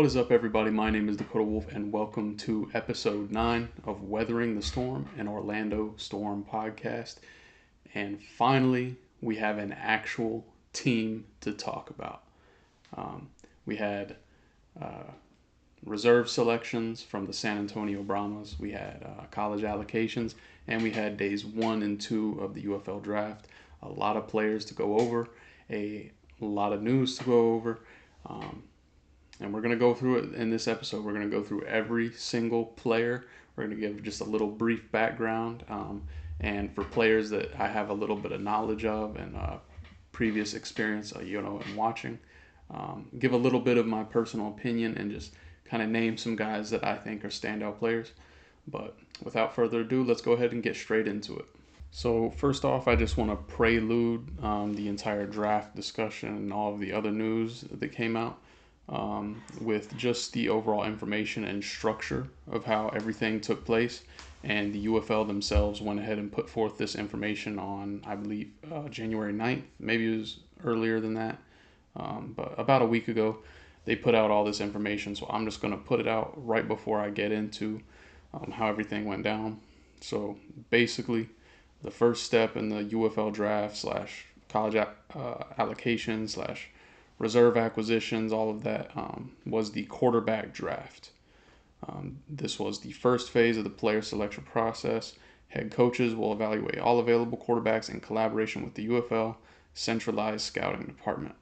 What is up, everybody? My name is Dakota Wolf, and welcome to episode 9 of Weathering the Storm, an Orlando Storm podcast. And finally, we have an actual team to talk about. We had reserve selections from the San Antonio Brahmas, we had college allocations, and we had days 1 and 2 of the UFL draft. A lot of players to go over, a lot of news to go over. And we're going to go through it in this episode. We're going to go through every single player. We're going to give just a little brief background. And for players that I have a little bit of knowledge of and previous experience, in watching, give a little bit of my personal opinion and just kind of name some guys that I think are standout players. But without further ado, let's go ahead and get straight into it. So first off, I just want to prelude the entire draft discussion and all of the other news that came out. With just the overall information and structure of how everything took place. And the UFL themselves went ahead and put forth this information on, I believe, January 9th. Maybe it was earlier than that. But about a week ago, they put out all this information. So I'm just going to put it out right before I get into how everything went down. So basically, the first step in the UFL draft slash college allocation slash reserve acquisitions, all of that, was the quarterback draft. This was the first phase of the player selection process. Head coaches will evaluate all available quarterbacks in collaboration with the UFL centralized scouting department.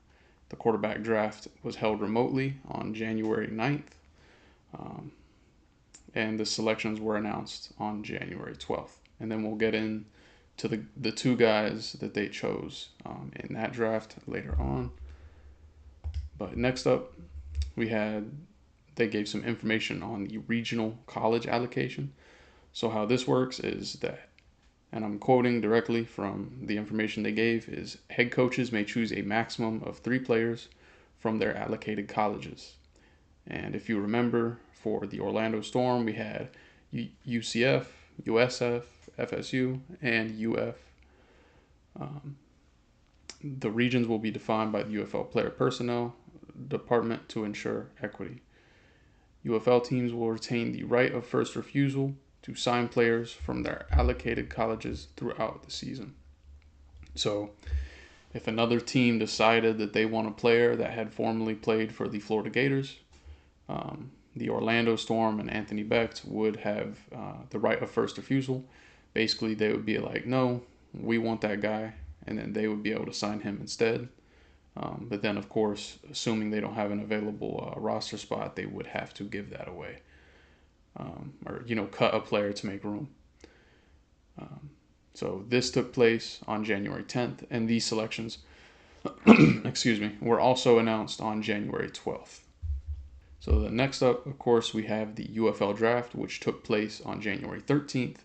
The quarterback draft was held remotely on January 9th, and the selections were announced on January 12th. And then we'll get into the two guys that they chose in that draft later on. But next up, they gave some information on the regional college allocation. So how this works is that, and I'm quoting directly from the information they gave, is head coaches may choose a maximum of 3 players from their allocated colleges. And if you remember, for the Orlando Storm, we had UCF, USF, FSU, and UF. The regions will be defined by the UFL player personnel department to ensure equity. UFL teams will retain the right of first refusal to sign players from their allocated colleges throughout the season. So if another team decided that they want a player that had formerly played for the Florida Gators, the Orlando Storm and Anthony Becht would have the right of first refusal. Basically, they would be like, no, we want that guy, and then they would be able to sign him instead. But then, of course, assuming they don't have an available roster spot, they would have to give that away, or cut a player to make room. So this took place on January 10th, and these selections, were also announced on January 12th. So the next up, of course, we have the UFL draft, which took place on January 13th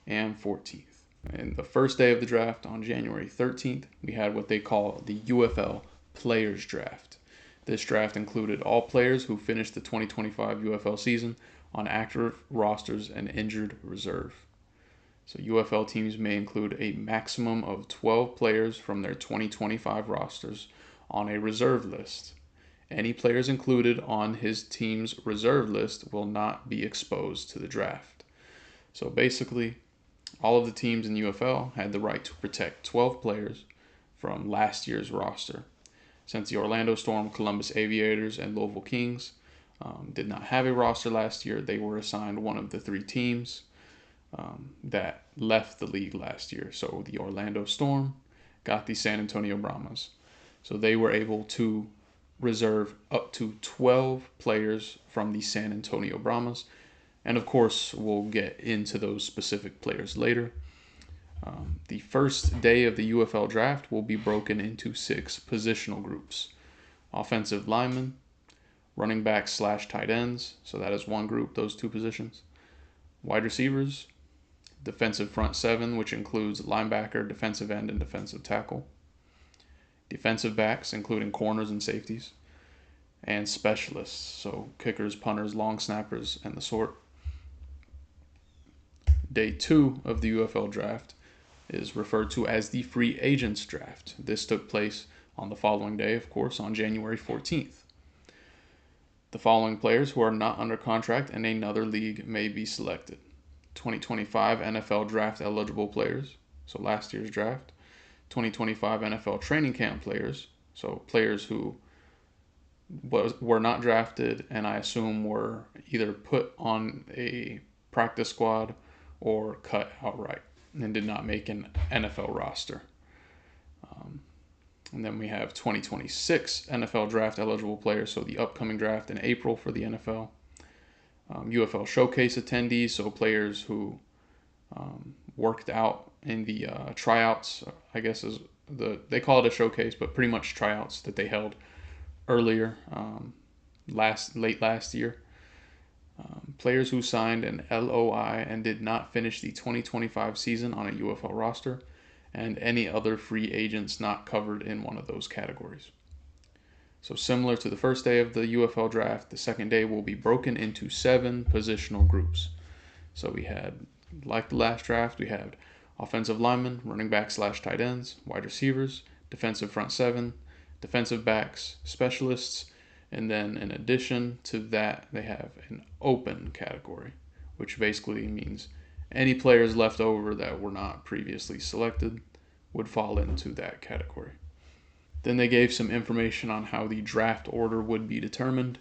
and 14th. And the first day of the draft, on January 13th, we had what they call the UFL Players Draft. This draft included all players who finished the 2025 UFL season on active rosters and injured reserve. So UFL teams may include a maximum of 12 players from their 2025 rosters on a reserve list. Any players included on his team's reserve list will not be exposed to the draft. So basically, all of the teams in UFL had the right to protect 12 players from last year's roster. Since the Orlando Storm, Columbus Aviators, and Louisville Kings did not have a roster last year, they were assigned one of the 3 teams that left the league last year. So the Orlando Storm got the San Antonio Brahmas. So they were able to reserve up to 12 players from the San Antonio Brahmas. And of course, we'll get into those specific players later. The first day of the UFL draft will be broken into 6 positional groups. Offensive linemen, running backs / tight ends, so that is one group, those 2 positions. Wide receivers, defensive front 7, which includes linebacker, defensive end, and defensive tackle. Defensive backs, including corners and safeties. And specialists, so kickers, punters, long snappers, and the sort. Day 2 of the UFL draft is referred to as the free agents draft. This took place on the following day, of course, on January 14th. The following players who are not under contract in another league may be selected: 2025 NFL draft eligible players, so last year's draft; 2025 NFL training camp players, so players who were not drafted and I assume were either put on a practice squad or cut outright and did not make an NFL roster. And then we have 2026 NFL draft eligible players, so the upcoming draft in April for the NFL. UFL showcase attendees, so players who worked out in the tryouts, I guess they call it a showcase, but pretty much tryouts that they held earlier, late last year. Players who signed an LOI and did not finish the 2025 season on a UFL roster, and any other free agents not covered in one of those categories. So similar to the first day of the UFL draft, the second day will be broken into 7 positional groups. So we had, like the last draft, we had offensive linemen, running backs / tight ends, wide receivers, defensive front 7, defensive backs, specialists, and then in addition to that, they have an open category, which basically means any players left over that were not previously selected would fall into that category. Then they gave some information on how the draft order would be determined.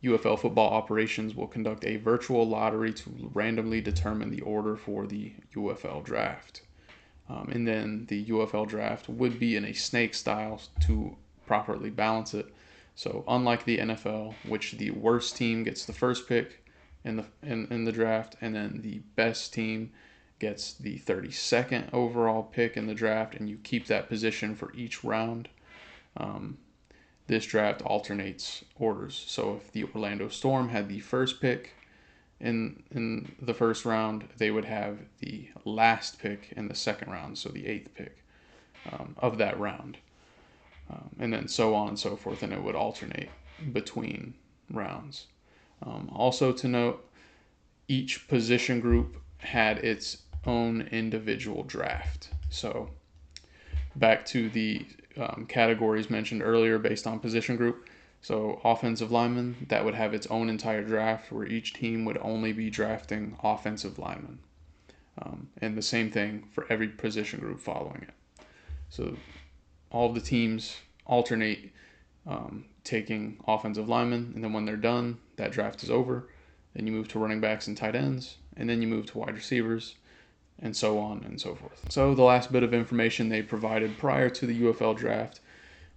UFL Football Operations will conduct a virtual lottery to randomly determine the order for the UFL draft. And then the UFL draft would be in a snake style to properly balance it. So unlike the NFL, which the worst team gets the first pick in the draft, and then the best team gets the 32nd overall pick in the draft, and you keep that position for each round. This draft alternates orders. So if the Orlando Storm had the first pick in the first round, they would have the last pick in the second round, so the 8th pick of that round. And then so on and so forth, and it would alternate between rounds. Also to note, each position group had its own individual draft. So back to the categories mentioned earlier based on position group. So offensive linemen, that would have its own entire draft where each team would only be drafting offensive linemen. And the same thing for every position group following it. So all of the teams alternate taking offensive linemen, and then when they're done, that draft is over. Then you move to running backs and tight ends, and then you move to wide receivers, and so on and so forth. So the last bit of information they provided prior to the UFL draft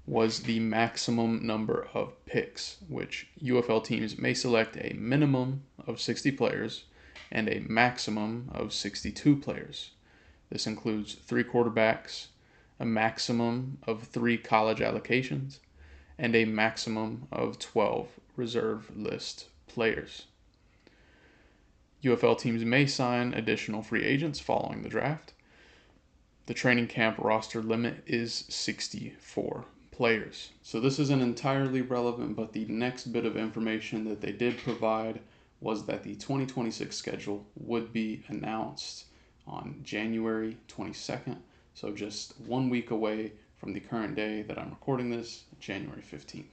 was the maximum number of picks, which UFL teams may select a minimum of 60 players and a maximum of 62 players. This includes 3 quarterbacks, a maximum of 3 college allocations, and a maximum of 12 reserve list players. UFL teams may sign additional free agents following the draft. The training camp roster limit is 64 players. So this isn't entirely relevant, but the next bit of information that they did provide was that the 2026 schedule would be announced on January 22nd. So just 1 week away from the current day that I'm recording this, January 15th.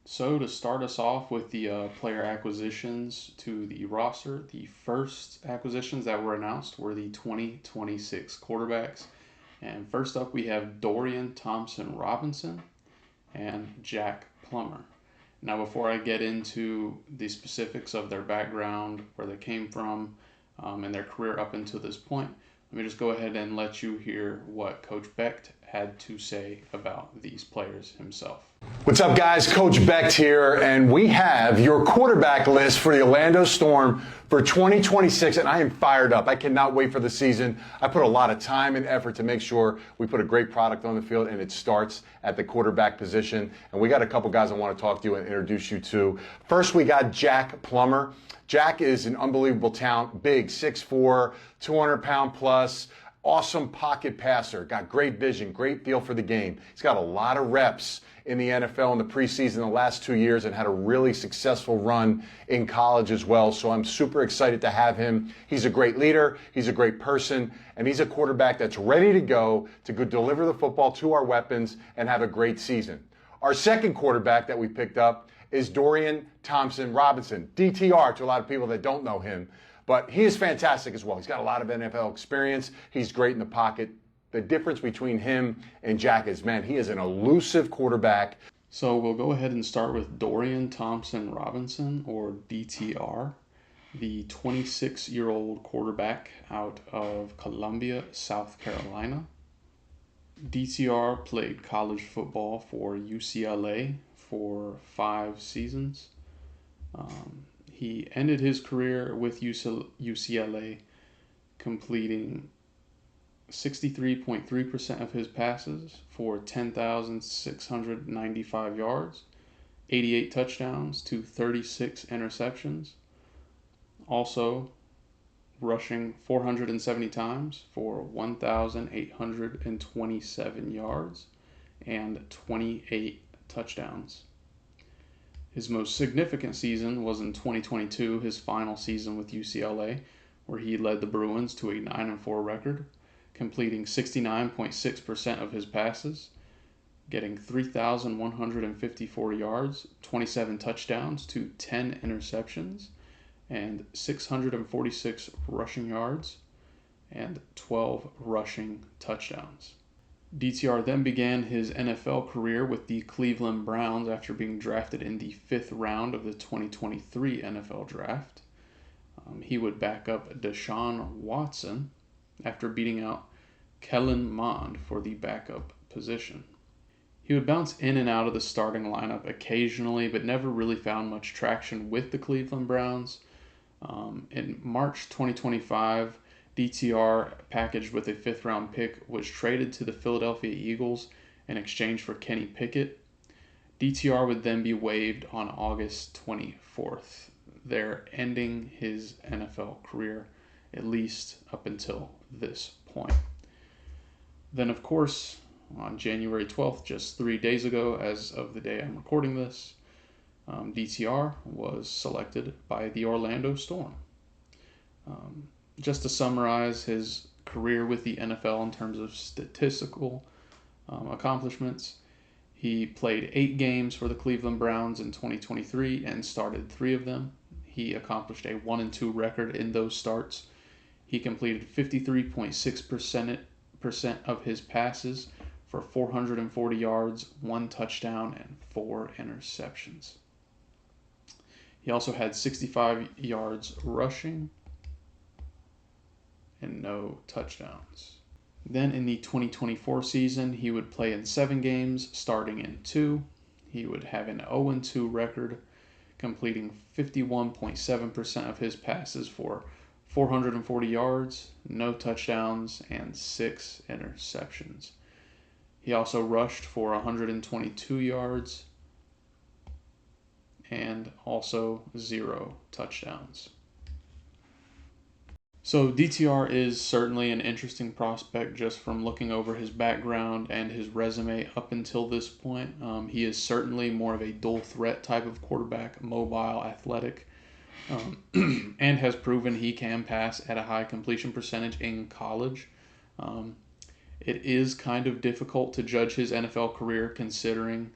So to start us off with the player acquisitions to the roster, the first acquisitions that were announced were the 2026 quarterbacks. And first up we have Dorian Thompson-Robinson and Jack Plummer. Now before I get into the specifics of their background, where they came from, and their career up until this point, let me just go ahead and let you hear what Coach Becht had to say about these players himself. What's up, guys? Coach Becht here, and we have your quarterback list for the Orlando Storm for 2026, and I am fired up. I cannot wait for the season. I put a lot of time and effort to make sure we put a great product on the field, and it starts at the quarterback position. And we got a couple guys I want to talk to you and introduce you to. First, we got Jack Plummer. Jack is an unbelievable talent, big, 6'4", 200-pound plus, awesome pocket passer, got great vision, great feel for the game. He's got a lot of reps in the NFL in the preseason the last 2 years and had a really successful run in college as well. So I'm super excited to have him. He's a great leader, he's a great person, and he's a quarterback that's ready to go deliver the football to our weapons and have a great season. Our second quarterback that we picked up is Dorian Thompson-Robinson, DTR to a lot of people that don't know him. But he is fantastic as well. He's got a lot of NFL experience. He's great in the pocket. The difference between him and Jack is, man, he is an elusive quarterback. So we'll go ahead and start with Dorian Thompson-Robinson, or DTR, the 26-year-old quarterback out of Columbia, South Carolina. DTR played college football for UCLA for 5 seasons. He ended his career with UCLA completing 63.3% of his passes for 10,695 yards, 88 touchdowns to 36 interceptions. Also rushing 470 times for 1,827 yards and 28 touchdowns. His most significant season was in 2022, his final season with UCLA, where he led the Bruins to a 9-4 record, completing 69.6% of his passes, getting 3,154 yards, 27 touchdowns to 10 interceptions, and 646 rushing yards and 12 rushing touchdowns. DTR then began his NFL career with the Cleveland Browns after being drafted in the 5th round of the 2023 NFL Draft. He would back up Deshaun Watson after beating out Kellen Mond for the backup position. He would bounce in and out of the starting lineup occasionally, but never really found much traction with the Cleveland Browns. In March 2025, DTR, packaged with a 5th round pick, was traded to the Philadelphia Eagles in exchange for Kenny Pickett. DTR would then be waived on August 24th, there ending his NFL career, at least up until this point. Then, of course, on January 12th, just 3 days ago, as of the day I'm recording this, DTR was selected by the Orlando Storm. Just to summarize his career with the NFL in terms of statistical accomplishments, he played 8 games for the Cleveland Browns in 2023 and started 3 of them. He accomplished a 1-2 record in those starts. He completed 53.6% of his passes for 440 yards, 1 touchdown, and 4 interceptions. He also had 65 yards rushing and no touchdowns. Then in the 2024 season, he would play in 7 games, starting in 2. He would have an 0-2 record, completing 51.7% of his passes for 440 yards, no touchdowns, and 6 interceptions. He also rushed for 122 yards and also 0 touchdowns. So DTR is certainly an interesting prospect just from looking over his background and his resume up until this point. He is certainly more of a dual threat type of quarterback, mobile, athletic, and has proven he can pass at a high completion percentage in college. It is kind of difficult to judge his NFL career considering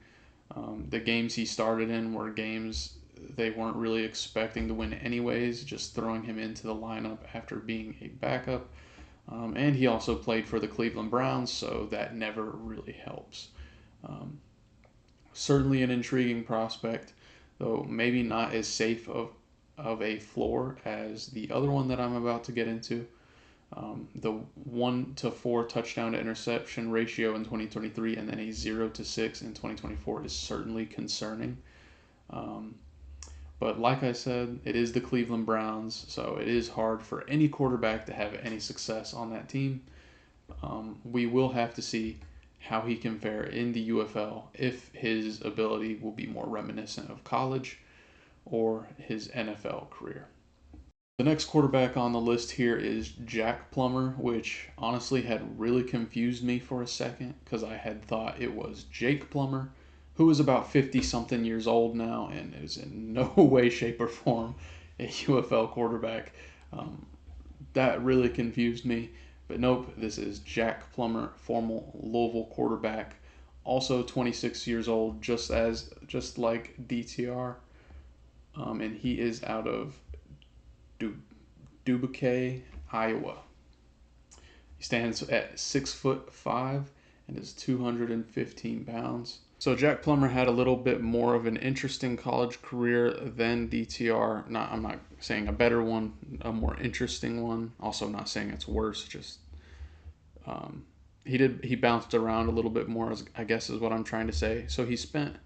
the games he started in were games they weren't really expecting to win anyways, just throwing him into the lineup after being a backup. And he also played for the Cleveland Browns, so that never really helps. Certainly an intriguing prospect, though maybe not as safe of a floor as the other one that I'm about to get into. The 1-4 touchdown to interception ratio in 2023 and then a 0-6 in 2024 is certainly concerning. But like I said, it is the Cleveland Browns, so it is hard for any quarterback to have any success on that team. We will have to see how he can fare in the UFL, if his ability will be more reminiscent of college or his NFL career. The next quarterback on the list here is Jack Plummer, which honestly had really confused me for a second because I had thought it was Jake Plummer, who is about 50-something years old now and is in no way, shape, or form a UFL quarterback. That really confused me. But nope, this is Jack Plummer, former Louisville quarterback, also 26 years old, just like DTR, and he is out of Dubuque, Iowa. He stands at 6'5" and is 215 pounds. So Jack Plummer had a little bit more of an interesting college career than DTR. I'm not saying a better one, a more interesting one. Also, not saying it's worse. Just he bounced around a little bit more, I guess is what I'm trying to say. So he spent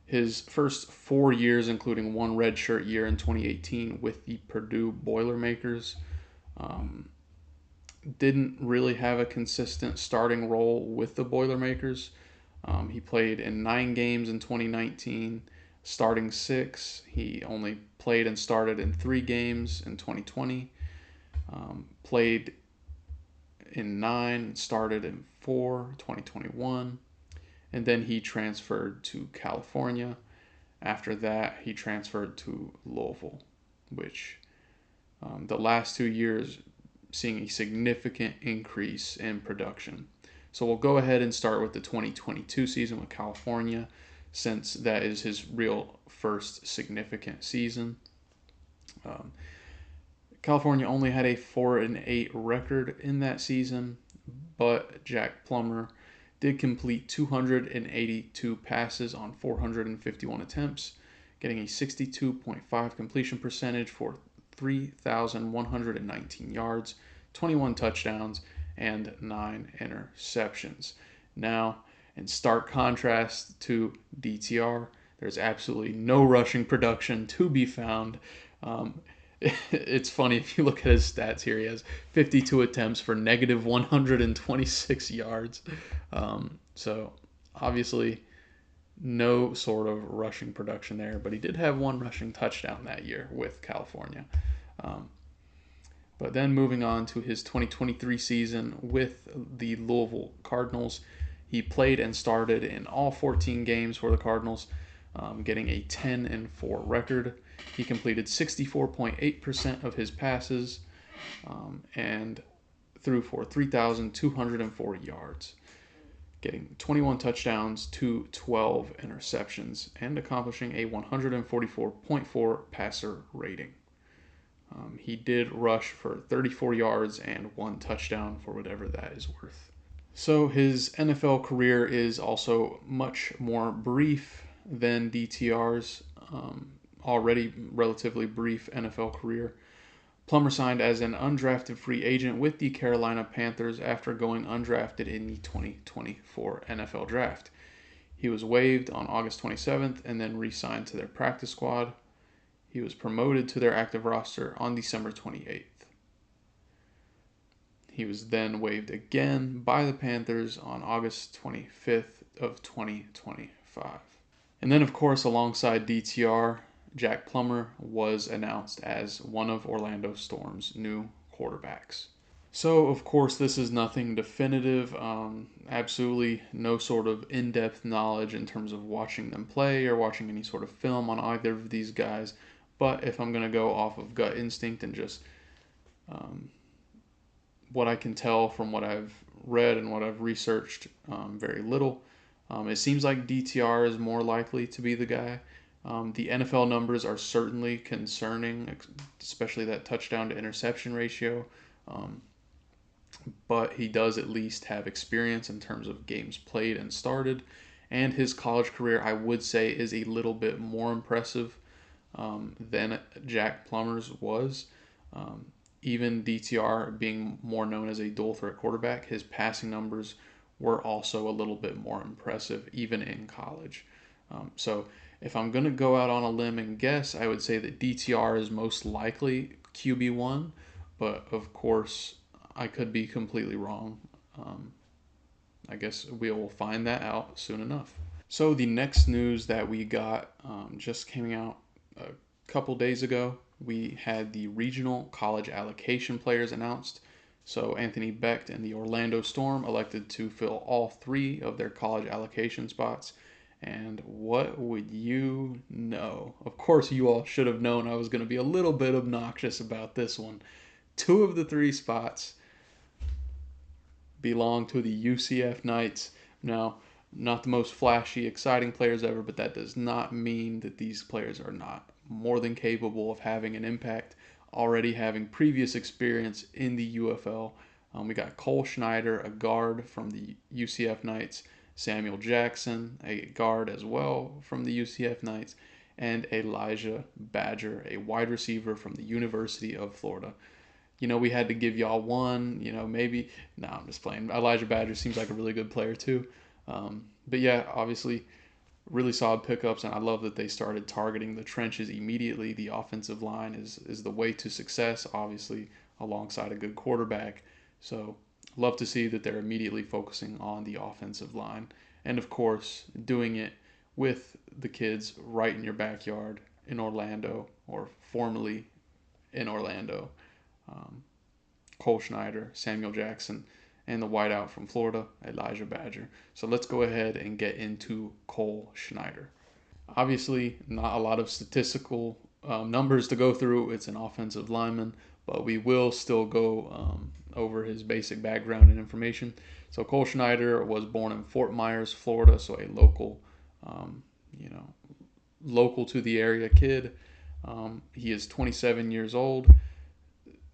his first 4 years, including one redshirt year in 2018, with the Purdue Boilermakers. Didn't really have a consistent starting role with the Boilermakers. He played in 9 games in 2019, starting 6. He only played and started in 3 games in 2020. Played in 9, started in 4, 2021. And then he transferred to California. After that, he transferred to Louisville, which the last 2 years seeing a significant increase in production. So we'll go ahead and start with the 2022 season with California, since that is his real first significant season. California only had a 4-8 record in that season, but Jack Plummer did complete 282 passes on 451 attempts, getting a 62.5 completion percentage for 3,119 yards, 21 touchdowns, and 9 interceptions. Now, in stark contrast to DTR, there's absolutely no rushing production to be found. It's funny, if you look at his stats here, he has 52 attempts for negative 126 yards. So, obviously, no sort of rushing production there, but he did have 1 rushing touchdown that year with California. But then moving on to his 2023 season with the Louisville Cardinals, he played and started in all 14 games for the Cardinals, getting a 10-4 record. He completed 64.8% of his passes and threw for 3,240 yards, getting 21 touchdowns to 12 interceptions, and accomplishing a 144.4 passer rating. He did rush for 34 yards and 1 touchdown, for whatever that is worth. So his NFL career is also much more brief than DTR's already relatively brief NFL career. Plummer signed as an undrafted free agent with the Carolina Panthers after going undrafted in the 2024 NFL Draft. He was waived on August 27th and then re-signed to their practice squad. He was promoted to their active roster on December 28th. He was then waived again by the Panthers on August 25th of 2025. And then, of course, alongside DTR, Jack Plummer was announced as one of Orlando Storm's new quarterbacks. So, of course, this is nothing definitive. Absolutely no sort of in-depth knowledge in terms of watching them play or watching any sort of film on either of these guys. But if I'm going to go off of gut instinct and just what I can tell from what I've read and what I've researched, very little, it seems like DTR is more likely to be the guy. The NFL numbers are certainly concerning, especially that touchdown to interception ratio. But he does at least have experience in terms of games played and started. And his college career, I would say, is a little bit more impressive than Jack Plummer's was. Even DTR being more known as a dual threat quarterback, his passing numbers were also a little bit more impressive, even in college. So if I'm going to go out on a limb and guess, I would say that DTR is most likely QB1, but of course, I could be completely wrong. I guess we will find that out soon enough. So the next news that we got just came out a couple days ago. We had the regional college allocation players announced. So Anthony Becht and the Orlando Storm elected to fill all 3 of their college allocation spots. And what would you know? Of course, you all should have known I was going to be a little bit obnoxious about this one. 2 of the 3 spots belong to the UCF Knights. Now, Not the most flashy, exciting players ever, but that does not mean that these players are not more than capable of having an impact, already having previous experience in the UFL. We got Cole Schneider, a guard from the UCF Knights, Samuel Jackson, a guard as well from the UCF Knights, and Elijah Badger, a wide receiver from the University of Florida. We had to give y'all one, maybe. No, I'm just playing. Elijah Badger seems like a really good player too. But yeah, obviously, really solid pickups, and I love that they started targeting the trenches immediately. The offensive line is the way to success, obviously, alongside a good quarterback. So, love to see that they're immediately focusing on the offensive line. And of course, doing it with the kids right in your backyard in Orlando, or formerly in Orlando. Cole Schneider, Samuel Jackson, and the wideout from Florida, Elijah Badger. So let's go ahead and get into Cole Schneider. Obviously, not a lot of statistical numbers to go through. It's an offensive lineman, but we will still go over his basic background and information. So Cole Schneider was born in Fort Myers, Florida, so a local, local to the area kid. He is 27 years old,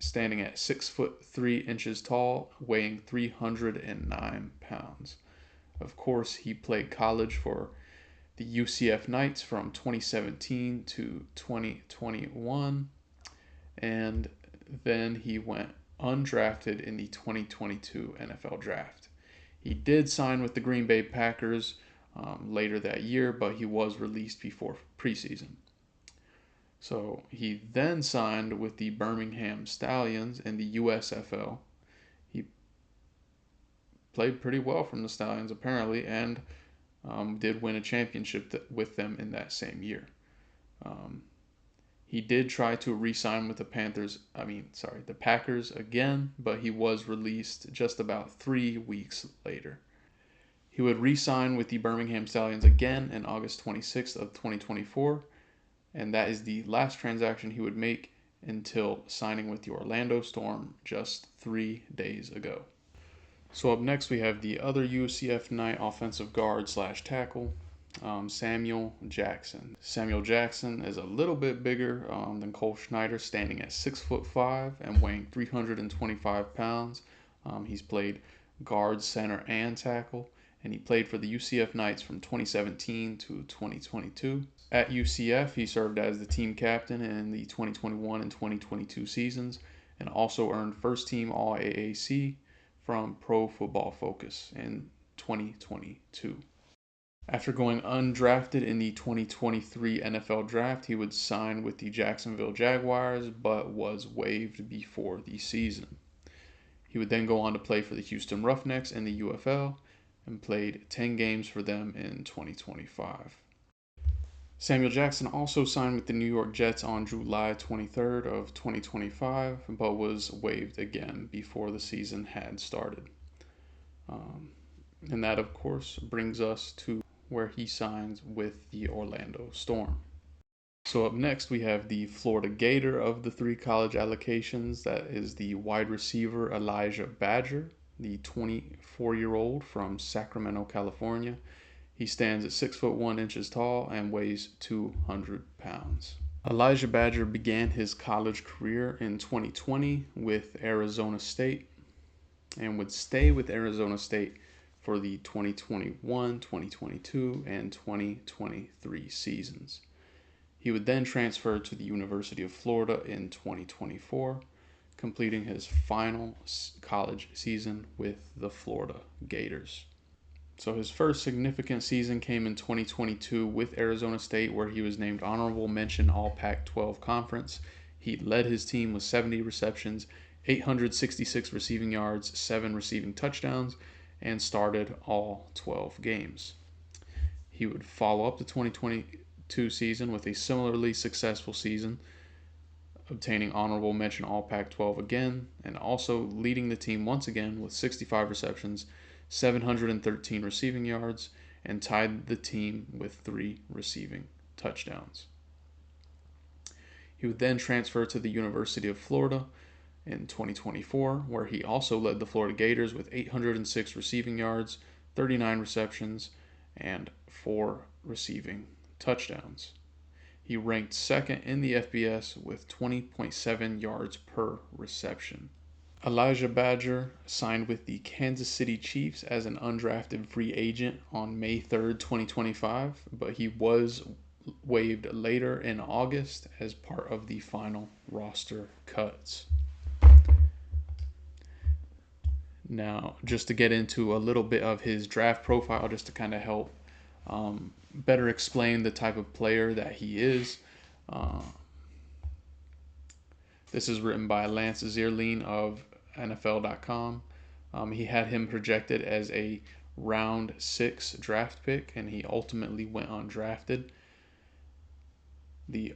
standing at 6'3" tall, weighing 309 pounds. Of course, he played college for the UCF Knights from 2017 to 2021, and then he went undrafted in the 2022 NFL Draft. He did sign with the Green Bay Packers later that year, but he was released before preseason. So he then signed with the Birmingham Stallions in the USFL. He played pretty well from the Stallions, apparently, and did win a championship with them in that same year. He did try to re-sign with the Packers again, but he was released just about 3 weeks later. He would re-sign with the Birmingham Stallions again in August 26th of 2024, and that is the last transaction he would make until signing with the Orlando Storm just 3 days ago. So up next we have the other UCF Knight offensive guard / tackle, Samuel Jackson. Samuel Jackson is a little bit bigger than Cole Schneider, standing at 6'5" and weighing 325 pounds. He's played guard, center, and tackle, and he played for the UCF Knights from 2017 to 2022. At UCF, he served as the team captain in the 2021 and 2022 seasons, and also earned first-team All-AAC from Pro Football Focus in 2022. After going undrafted in the 2023 NFL Draft, he would sign with the Jacksonville Jaguars, but was waived before the season. He would then go on to play for the Houston Roughnecks in the UFL and played 10 games for them in 2025. Samuel Jackson also signed with the New York Jets on July 23rd of 2025, but was waived again before the season had started. And that, of course, brings us to where he signs with the Orlando Storm. So up next, we have the Florida Gator of the 3 college allocations. That is the wide receiver Elijah Badger, the 24-year-old from Sacramento, California. He stands at 6'1" tall and weighs 200 pounds. Elijah Badger began his college career in 2020 with Arizona State and would stay with Arizona State for the 2021, 2022, and 2023 seasons. He would then transfer to the University of Florida in 2024, completing his final college season with the Florida Gators. So his first significant season came in 2022 with Arizona State, where he was named honorable mention All Pac-12 Conference. He led his team with 70 receptions, 866 receiving yards, 7 receiving touchdowns, and started all 12 games. He would follow up the 2022 season with a similarly successful season, obtaining honorable mention All Pac-12 again, and also leading the team once again with 65 receptions, 713 receiving yards, and tied the team with 3 receiving touchdowns. He would then transfer to the University of Florida in 2024, where he also led the Florida Gators with 806 receiving yards, 39 receptions, and 4 receiving touchdowns. He ranked second in the FBS with 20.7 yards per reception. Elijah Badger signed with the Kansas City Chiefs as an undrafted free agent on May 3rd, 2025, but he was waived later in August as part of the final roster cuts. Now, just to get into a little bit of his draft profile, just to kind of help better explain the type of player that he is. This is written by Lance Zierlein of NFL.com. He had him projected as a round 6 draft pick, and he ultimately went undrafted. The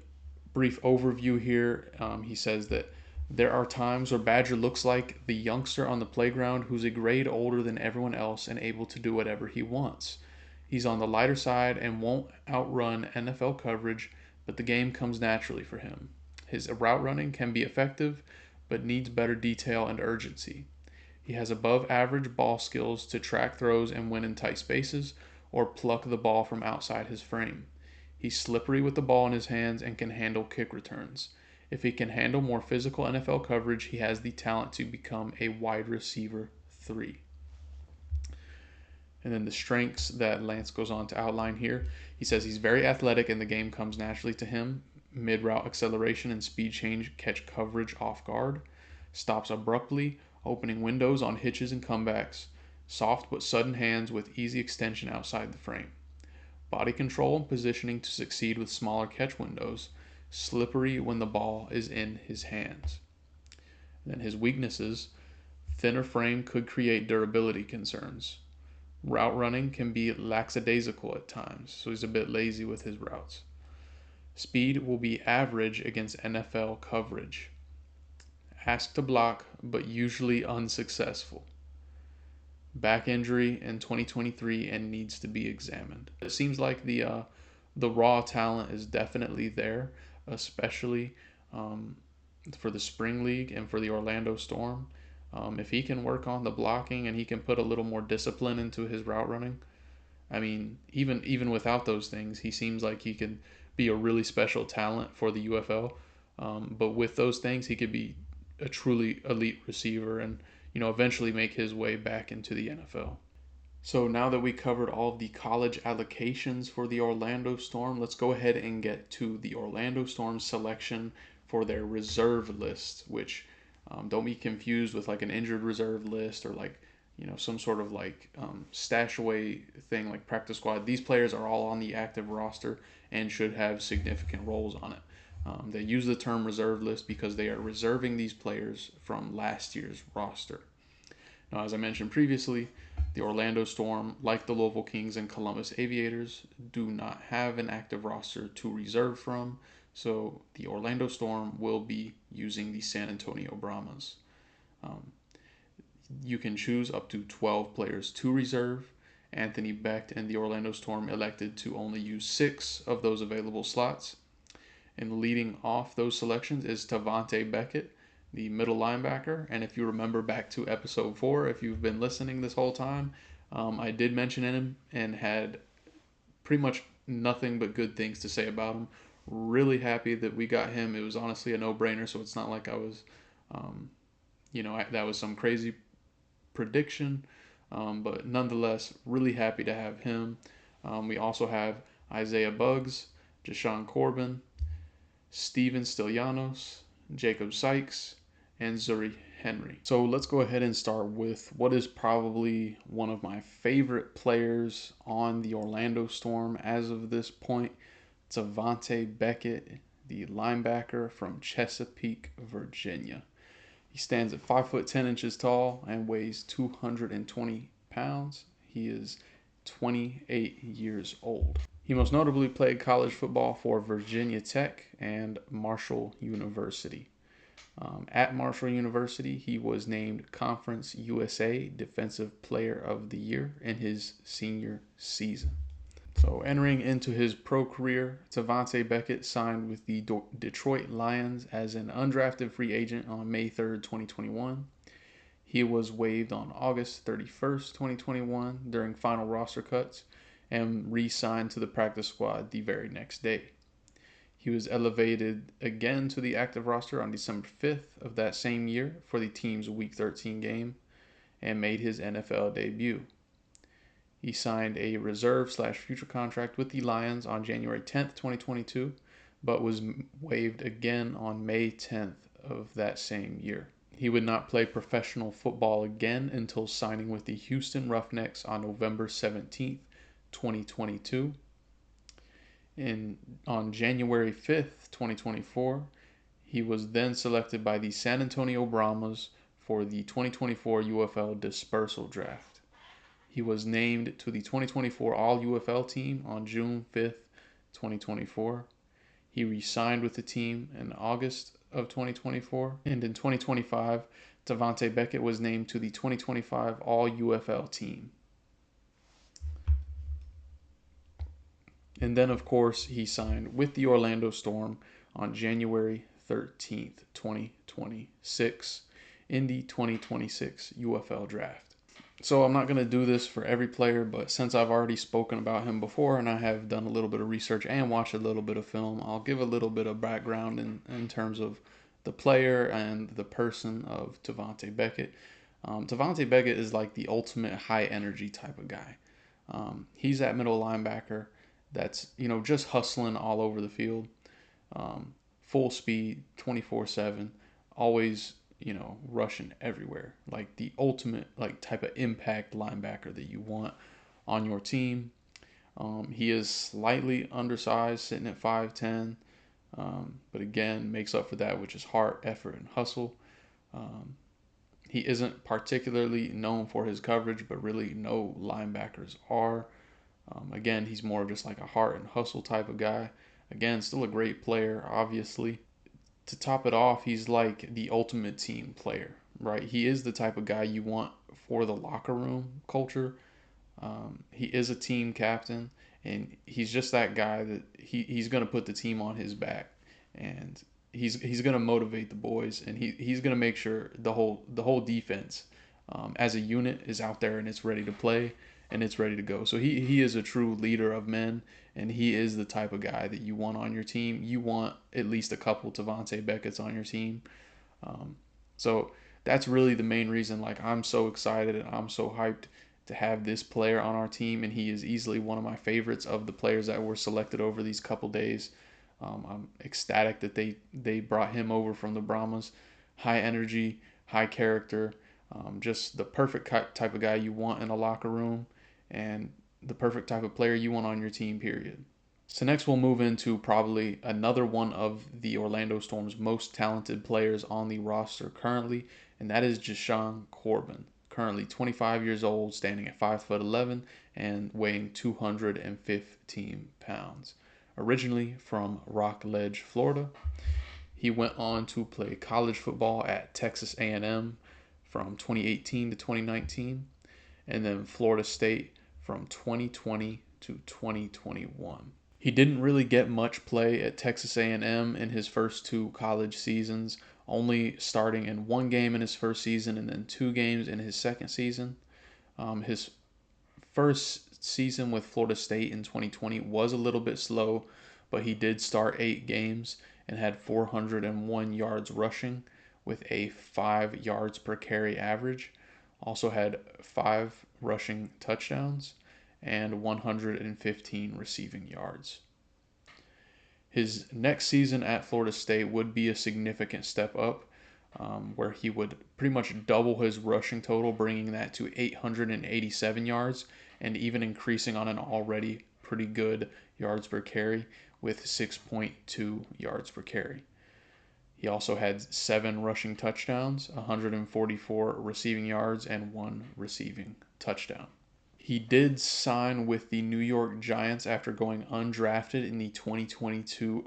brief overview here, he says that there are times where Badger looks like the youngster on the playground who's a grade older than everyone else and able to do whatever he wants. He's on the lighter side and won't outrun NFL coverage, but the game comes naturally for him. His route running can be effective, but needs better detail and urgency. He has above average ball skills to track throws and win in tight spaces or pluck the ball from outside his frame. He's slippery with the ball in his hands and can handle kick returns. If he can handle more physical NFL coverage, he has the talent to become a wide receiver 3. And then the strengths that Lance goes on to outline here. He says he's very athletic and the game comes naturally to him. Mid-route acceleration and speed change catch coverage off guard. Stops abruptly, opening windows on hitches and comebacks. Soft but sudden hands with easy extension outside the frame. Body control and positioning to succeed with smaller catch windows. Slippery when the ball is in his hands. And then his weaknesses. Thinner frame could create durability concerns. Route running can be lackadaisical at times, so he's a bit lazy with his routes. Speed will be average against NFL coverage. Asked to block, but usually unsuccessful. Back injury in 2023 and needs to be examined. It seems like the raw talent is definitely there, especially for the spring league and for the Orlando Storm. If he can work on the blocking and he can put a little more discipline into his route running, I mean, even without those things, he seems like he can be a really special talent for the UFL. But with those things, he could be a truly elite receiver and, eventually make his way back into the NFL. So now that we covered all of the college allocations for the Orlando Storm, let's go ahead and get to the Orlando Storm selection for their reserve list, which don't be confused with like an injured reserve list or like, some sort of like stash away thing like practice squad. These players are all on the active roster and should have significant roles on it. They use the term reserve list because they are reserving these players from last year's roster. Now, as I mentioned previously, the Orlando Storm, like the Louisville Kings and Columbus Aviators, do not have an active roster to reserve from, so the Orlando Storm will be using the San Antonio Brahmas. You can choose up to 12 players to reserve. Anthony Becht and the Orlando Storm elected to only use 6 of those available slots. And leading off those selections is Tavante Beckett, the middle linebacker. And if you remember back to episode 4, if you've been listening this whole time, I did mention him and had pretty much nothing but good things to say about him. Really happy that we got him. It was honestly a no-brainer, so it's not like I was, that was some crazy prediction. But nonetheless, really happy to have him. We also have Isaiah Buggs, Jashawn Corbin, Steven Stylianos, Jacob Sykes, and Zuri Henry. So let's go ahead and start with what is probably one of my favorite players on the Orlando Storm as of this point. Tavante Beckett, the linebacker from Chesapeake, Virginia. He stands at 5 foot 10 inches tall and weighs 220 pounds. He is 28 years old. He most notably played college football for Virginia Tech and Marshall University. At Marshall University, he was named Conference USA Defensive Player of the Year in his senior season. So entering into his pro career, Tavante Beckett signed with the Detroit Lions as an undrafted free agent on May 3rd, 2021. He was waived on August 31st, 2021 during final roster cuts, and re-signed to the practice squad the very next day. He was elevated again to the active roster on December 5th of that same year for the team's Week 13 game and made his NFL debut. He signed a reserve/future contract with the Lions on January 10th, 2022, but was waived again on May 10th of that same year. He would not play professional football again until signing with the Houston Roughnecks on November 17th, 2022. On January 5th, 2024, he was then selected by the San Antonio Brahmas for the 2024 UFL Dispersal Draft. He was named to the 2024 All-UFL team on June 5th, 2024. He re-signed with the team in August of 2024. And in 2025, Devontae Beckett was named to the 2025 All-UFL team. And then, of course, he signed with the Orlando Storm on January 13th, 2026 in the 2026 UFL Draft. So I'm not going to do this for every player, but since I've already spoken about him before and I have done a little bit of research and watched a little bit of film, I'll give a little bit of background in terms of the player and the person of Devontae Beckett. Devontae Beckett is like the ultimate high energy type of guy. He's that middle linebacker that's, just hustling all over the field, full speed, 24/7, always, rushing everywhere. Like the ultimate type of impact linebacker that you want on your team. He is slightly undersized, sitting at 5'10", but again, makes up for that with just heart, effort, and hustle. He isn't particularly known for his coverage, but really no linebackers are. Again, he's more of just like a heart and hustle type of guy. Again, still a great player, obviously. To top it off, he's like the ultimate team player, right? He is the type of guy you want for the locker room culture. He is a team captain, and he's just that guy that he's going to put the team on his back, and he's going to motivate the boys, and he's going to make sure the whole defense as a unit is out there and it's ready to play and it's ready to go. So he is a true leader of men, and he is the type of guy that you want on your team. You want at least a couple Devontae Beckett's on your team. So that's really the main reason. Like, I'm so excited and I'm so hyped to have this player on our team, and he is easily one of my favorites of the players that were selected over these couple days. I'm ecstatic that they brought him over from the Brahmas. High energy, high character, just the perfect type of guy you want in a locker room, and the perfect type of player you want on your team, period. So next we'll move into probably another one of the Orlando Storm's most talented players on the roster currently, and that is Jashaun Corbin. Currently 25 years old, standing at 5'11" and weighing 215 pounds. Originally from Rockledge, Florida, he went on to play college football at Texas A&M from 2018 to 2019, and then Florida State from 2020 to 2021. He didn't really get much play at Texas A&M in his first two college seasons, only starting in one game in his first season and then two games in his second season. His first season with Florida State in 2020 was a little bit slow, but he did start 8 games and had 401 yards rushing with a 5 yards per carry average. Also had 5 rushing touchdowns and 115 receiving yards. His next season at Florida State would be a significant step up, where he would pretty much double his rushing total, bringing that to 887 yards, and even increasing on an already pretty good yards per carry with 6.2 yards per carry. He also had 7 rushing touchdowns, 144 receiving yards, and 1 receiving touchdown. He did sign with the New York Giants after going undrafted in the 2022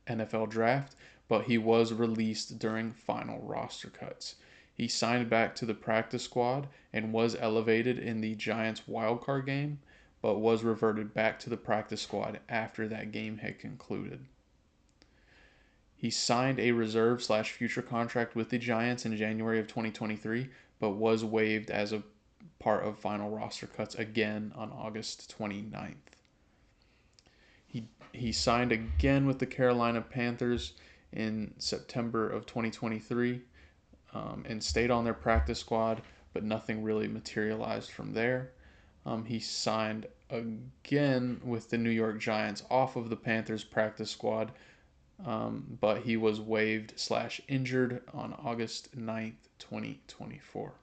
NFL Draft, but he was released during final roster cuts. He signed back to the practice squad and was elevated in the Giants wildcard game, but was reverted back to the practice squad after that game had concluded. He signed a reserve/future contract with the Giants in January of 2023, but was waived as a part of final roster cuts again on August 29th. He signed again with the Carolina Panthers in September of 2023 and stayed on their practice squad, but nothing really materialized from there. He signed again with the New York Giants off of the Panthers practice squad, but he was waived/injured on August 9th, 2024.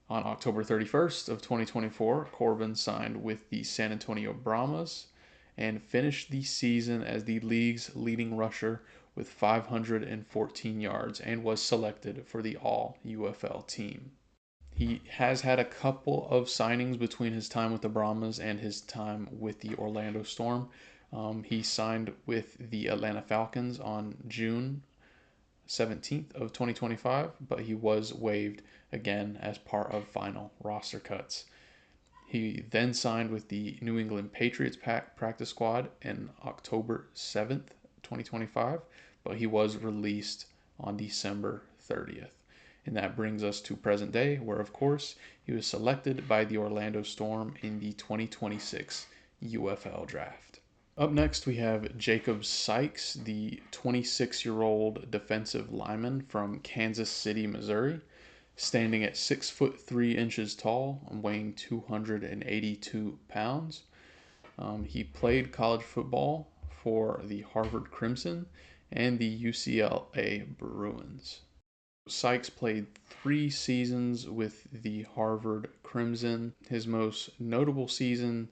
On October 31st of 2024, Corbin signed with the San Antonio Brahmas and finished the season as the league's leading rusher with 514 yards and was selected for the All-UFL team. He has had a couple of signings between his time with the Brahmas and his time with the Orlando Storm. He signed with the Atlanta Falcons on June 17th of 2025, but he was waived again as part of final roster cuts. He then signed with the New England Patriots practice squad in October 7th, 2025, but he was released on December 30th. And that brings us to present day, where, of course, he was selected by the Orlando Storm in the 2026 UFL Draft. Up next, we have Jacob Sykes, the 26-year-old defensive lineman from Kansas City, Missouri, standing at 6'3" tall and weighing 282 pounds. He played college football for the Harvard Crimson and the UCLA Bruins. Sykes played 3 seasons with the Harvard Crimson. His most notable season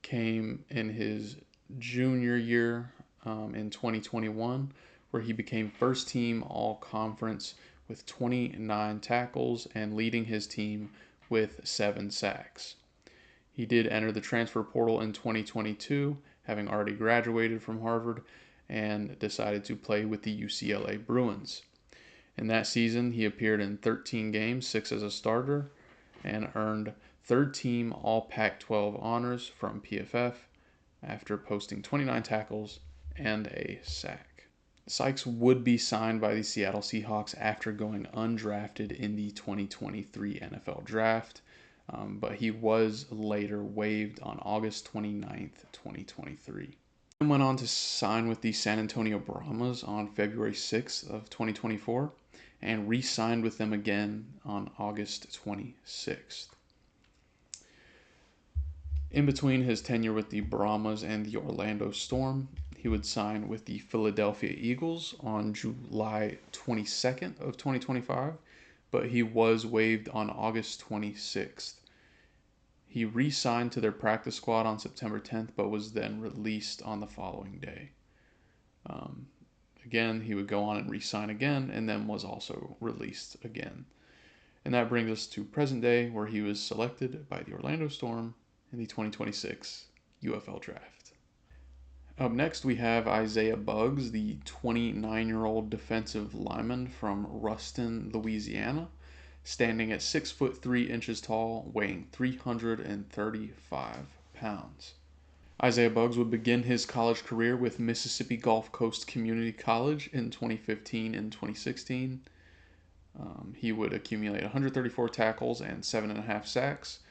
came in his junior year in 2021, where he became first team all-conference with 29 tackles and leading his team with 7 sacks. He did enter the transfer portal in 2022, having already graduated from Harvard, and decided to play with the UCLA Bruins. In that season, he appeared in 13 games, 6 as a starter, and earned third team All Pac-12 honors from PFF after posting 29 tackles and a sack. Sykes would be signed by the Seattle Seahawks after going undrafted in the 2023 NFL Draft, but he was later waived on August 29th, 2023. And went on to sign with the San Antonio Brahmas on February 6th of 2024 and re-signed with them again on August 26th. In between his tenure with the Brahmas and the Orlando Storm, he would sign with the Philadelphia Eagles on July 22nd of 2025, but he was waived on August 26th. He re-signed to their practice squad on September 10th, but was then released on the following day. Again, he would go on and re-sign again, and then was also released again. And that brings us to present day, where he was selected by the Orlando Storm in the 2026 UFL Draft. Up next, we have Isaiah Buggs, the 29-year-old defensive lineman from Ruston, Louisiana, standing at 6'3" tall, weighing 335 pounds. Isaiah Buggs would begin his college career with Mississippi Gulf Coast Community College in 2015 and 2016. He would accumulate 134 tackles and 7.5 sacks.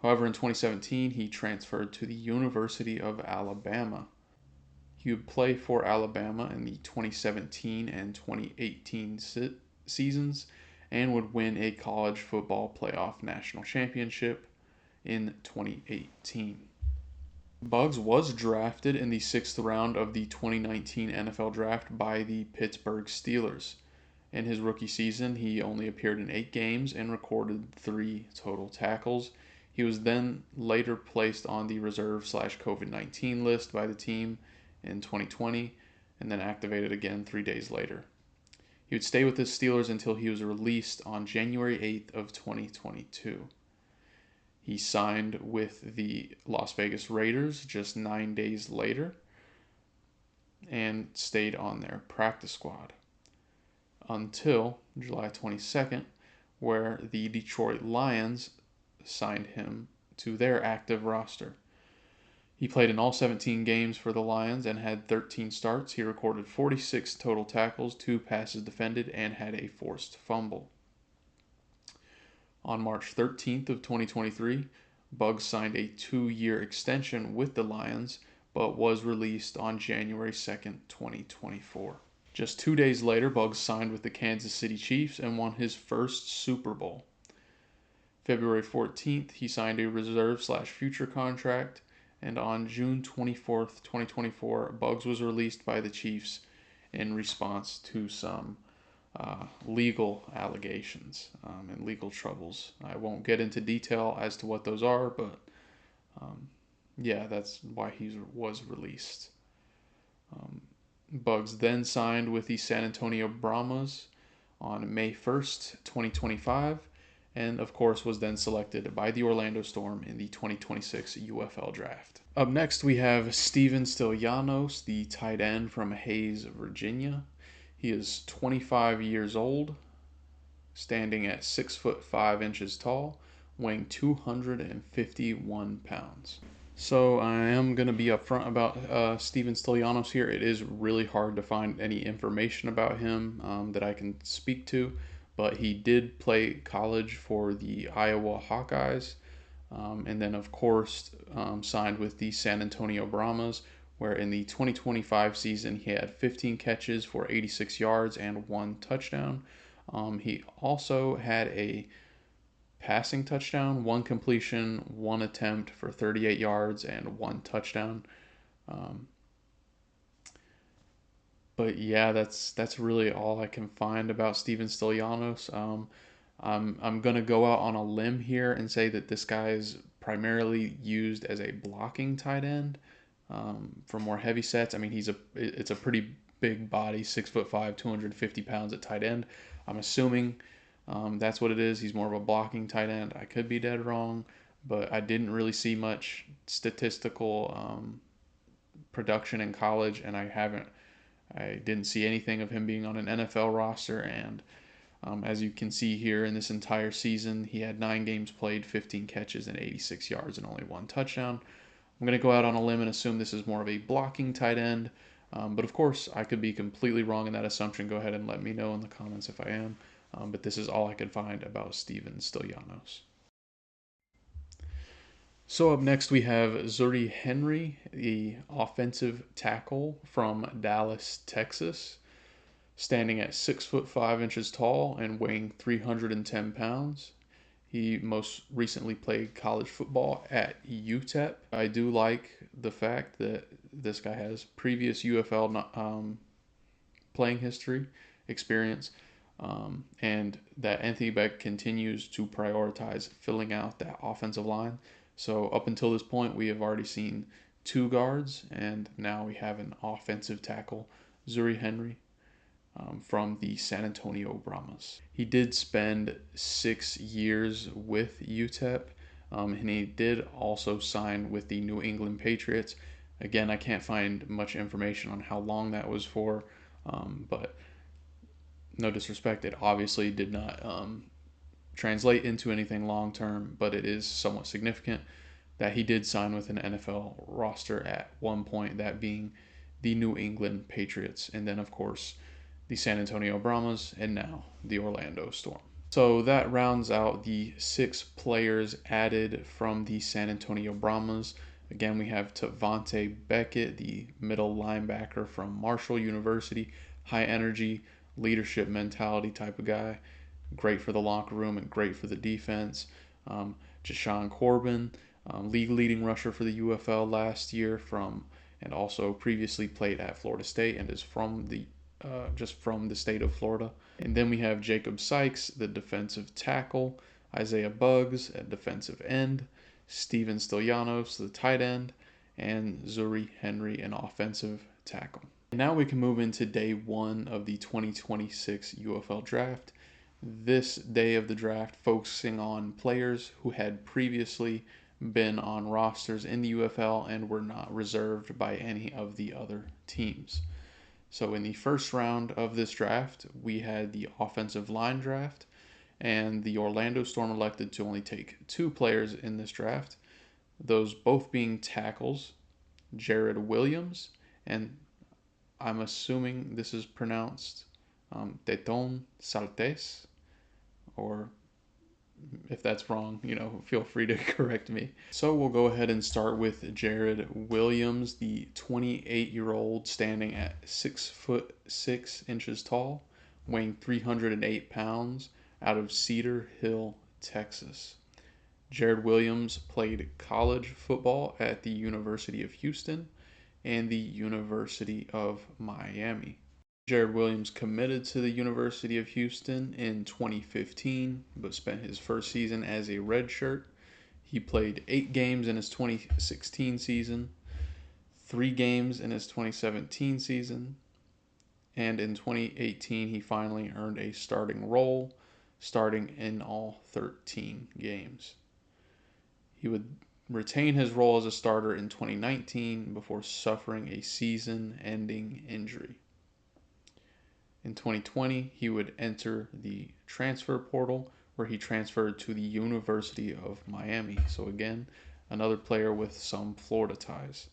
However, in 2017, he transferred to the University of Alabama. He would play for Alabama in the 2017 and 2018 seasons and would win a college football playoff national championship in 2018. Buggs was drafted in the 6th round of the 2019 NFL Draft by the Pittsburgh Steelers. In his rookie season, he only appeared in 8 games and recorded 3 total tackles. He was then later placed on the reserve/COVID-19 list by the team in 2020 and then activated again 3 days later. He would stay with the Steelers until he was released on January 8th of 2022. He signed with the Las Vegas Raiders just 9 days later and stayed on their practice squad until July 22nd, where the Detroit Lions signed him to their active roster. He played in all 17 games for the Lions and had 13 starts. He recorded 46 total tackles, 2 passes defended, and had a forced fumble. On March 13th of 2023, Buggs signed a 2-year extension with the Lions, but was released on January 2nd, 2024. Just 2 days later, Buggs signed with the Kansas City Chiefs and won his first Super Bowl. February 14th, he signed a reserve/future contract, and on June 24th, 2024, Buggs was released by the Chiefs in response to some legal allegations and legal troubles. I won't get into detail as to what those are, but yeah, that's why he was released. Buggs then signed with the San Antonio Brahmas on May 1st, 2025, and of course was then selected by the Orlando Storm in the 2026 UFL Draft. Up next, we have Steven Stylianos, the tight end from Hayes, Virginia. He is 25 years old, standing at 6 foot 5 inches tall, weighing 251 pounds. So I am going to be upfront about Steven Stylianos here. It is really hard to find any information about him that I can speak to, but he did play college for the Iowa Hawkeyes, and then of course signed with the San Antonio Brahmas, where in the 2025 season he had 15 catches for 86 yards and 1 touchdown. He also had a passing touchdown, 1 completion, 1 attempt for 38 yards and 1 touchdown. But yeah, that's really all I can find about Steven Stylianos. I'm gonna go out on a limb here and say that this guy is primarily used as a blocking tight end for more heavy sets. I mean, it's a pretty big body, 6 foot 5, 250 pounds at tight end. I'm assuming that's what it is. He's more of a blocking tight end. I could be dead wrong, but I didn't really see much statistical production in college, and I didn't see anything of him being on an NFL roster. And as you can see here, in this entire season, he had 9 games played, 15 catches, and 86 yards, and only 1 touchdown. I'm going to go out on a limb and assume this is more of a blocking tight end. But of course, I could be completely wrong in that assumption. Go ahead and let me know in the comments if I am. But this is all I could find about Steven Stylianos. So up next we have Zuri Henry, the offensive tackle from Dallas, Texas, standing at 6 foot 5 inches tall and weighing 310 pounds. He most recently played college football at UTEP. I do like the fact that this guy has previous UFL playing history, experience, and that Anthony Beck continues to prioritize filling out that offensive line. So up until this point, we have already seen 2 guards, and now we have an offensive tackle, Zuri Henry, from the San Antonio Brahmas. He did spend 6 years with UTEP, and he did also sign with the New England Patriots. Again, I can't find much information on how long that was for, but no disrespect, it obviously did not translate into anything long term, but it is somewhat significant that he did sign with an NFL roster at one point, that being the New England Patriots, and then of course the San Antonio Brahmas, and now the Orlando Storm. So that rounds out the 6 players added from the San Antonio Brahmas. Again, we have Tavante Beckett, the middle linebacker from Marshall University, high energy, leadership mentality type of guy, great for the locker room and great for the defense. Jashawn Corbin, league leading rusher for the UFL last year, and also previously played at Florida State and is from the state of Florida. And then we have Jacob Sykes, the defensive tackle, Isaiah Buggs at defensive end, Steven Stylianos, the tight end, and Zuri Henry, an offensive tackle. And now we can move into day 1 of the 2026 UFL Draft. This day of the draft focusing on players who had previously been on rosters in the UFL and were not reserved by any of the other teams. So in the first round of this draft, we had the offensive line draft, and the Orlando Storm elected to only take 2 players in this draft, those both being tackles, Jared Williams, and I'm assuming this is pronounced Teton Saltes, or If that's wrong, feel free to correct me. So we'll go ahead and start with Jared Williams, the 28-year-old standing at 6 foot 6 inches tall, weighing 308 pounds, out of Cedar Hill, Texas. Jared Williams played college football at the University of Houston and the University of Miami. Jared Williams committed to the University of Houston in 2015, but spent his first season as a redshirt. He played 8 games in his 2016 season, 3 games in his 2017 season, and in 2018 he finally earned a starting role, starting in all 13 games. He would retain his role as a starter in 2019 before suffering a season-ending injury. In 2020, he would enter the transfer portal, where he transferred to the University of Miami. So again, another player with some Florida ties.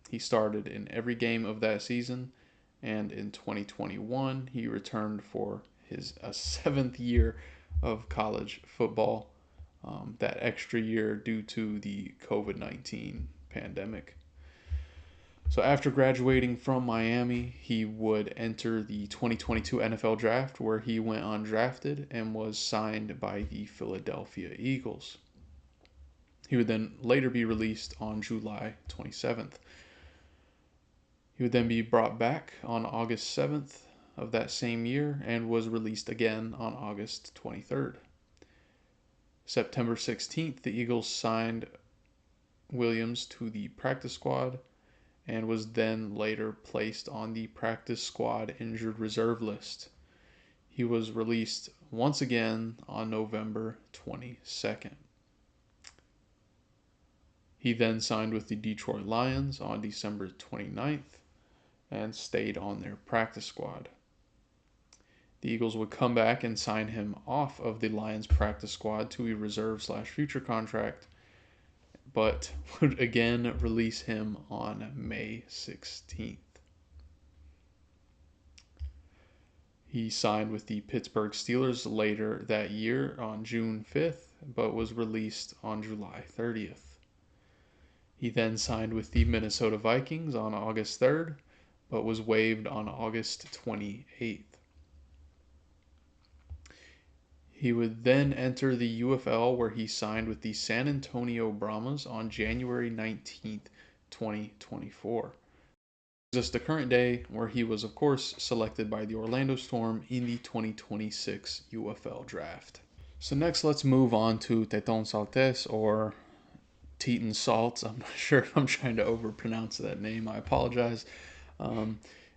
He started in every game of that season, and in 2021, he returned for his 7th year of college football, that extra year due to the COVID-19 pandemic. So after graduating from Miami, he would enter the 2022 NFL Draft, where he went undrafted and was signed by the Philadelphia Eagles. He would then later be released on July 27th. He would then be brought back on August 7th of that same year and was released again on August 23rd. September 16th, the Eagles signed Williams to the practice squad and was then later placed on the practice squad injured reserve list. He was released once again on November 22nd. He then signed with the Detroit Lions on December 29th and stayed on their practice squad. The Eagles would come back and sign him off of the Lions practice squad to a reserve/future contract, but would again release him on May 16th. He signed with the Pittsburgh Steelers later that year on June 5th, but was released on July 30th. He then signed with the Minnesota Vikings on August 3rd, but was waived on August 28th. He would then enter the UFL, where he signed with the San Antonio Brahmas on January 19th, 2024. Just the current day, where he was, of course, selected by the Orlando Storm in the 2026 UFL Draft. So next, let's move on to Teton Saltes, or Teton Salts. I'm not sure if I'm trying to overpronounce that name. I apologize.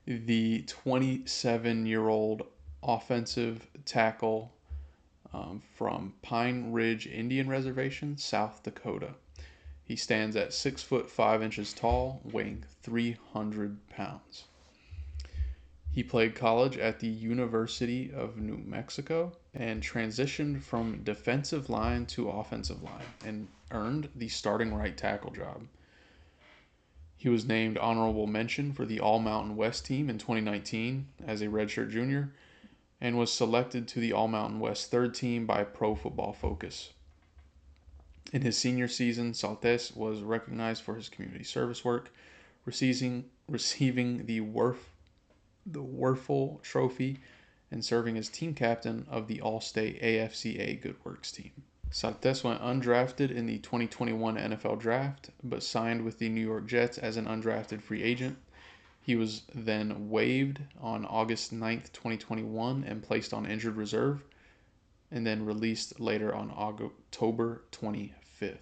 The 27-year-old offensive tackle from Pine Ridge Indian Reservation, South Dakota. He stands at 6 foot 5 inches tall, weighing 300 pounds. He played college at the University of New Mexico and transitioned from defensive line to offensive line and earned the starting right tackle job. He was named honorable mention for the All-Mountain West team in 2019 as a redshirt junior, and was selected to the All-Mountain West third team by Pro Football Focus. In his senior season, Saltes was recognized for his community service work, receiving the Werfel Trophy and serving as team captain of the All-State AFCA Good Works team. Saltes went undrafted in the 2021 NFL Draft, but signed with the New York Jets as an undrafted free agent. He was then waived on August 9th, 2021 and placed on injured reserve, and then released later on October 25th.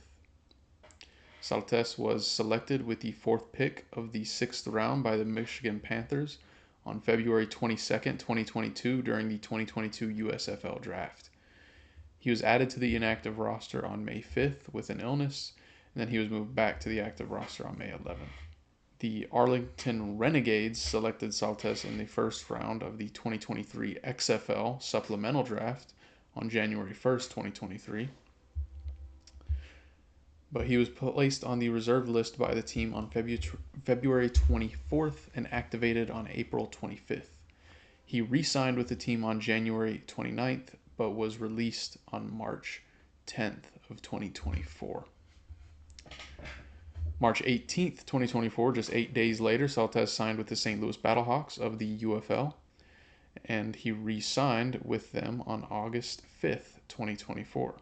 Saltes was selected with the 4th pick of the 6th round by the Michigan Panthers on February 22nd, 2022 during the 2022 USFL Draft. He was added to the inactive roster on May 5th with an illness, and then he was moved back to the active roster on May 11th. The Arlington Renegades selected Saltes in the first round of the 2023 XFL Supplemental Draft on January 1st, 2023. But he was placed on the reserve list by the team on February 24th and activated on April 25th. He re-signed with the team on January 29th, but was released on March 10th of 2024. March 18th, 2024, just 8 days later, Celtez signed with the St. Louis Battlehawks of the UFL, and he re-signed with them on August 5th, 2024.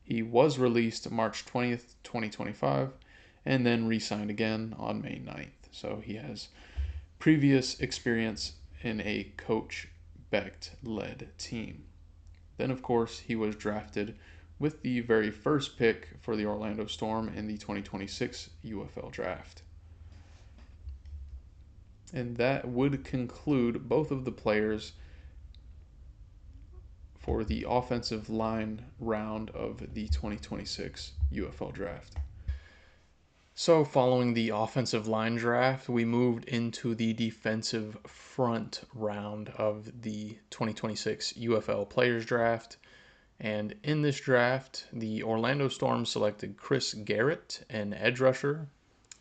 He was released March 20th, 2025, and then re-signed again on May 9th. So he has previous experience in a Coach Becht-led team. Then, of course, he was drafted with the very first pick for the Orlando Storm in the 2026 UFL Draft. And that would conclude both of the players for the offensive line round of the 2026 UFL Draft. So following the offensive line draft, we moved into the defensive front round of the 2026 UFL Players Draft. And in this draft, the Orlando Storm selected Chris Garrett, an edge rusher,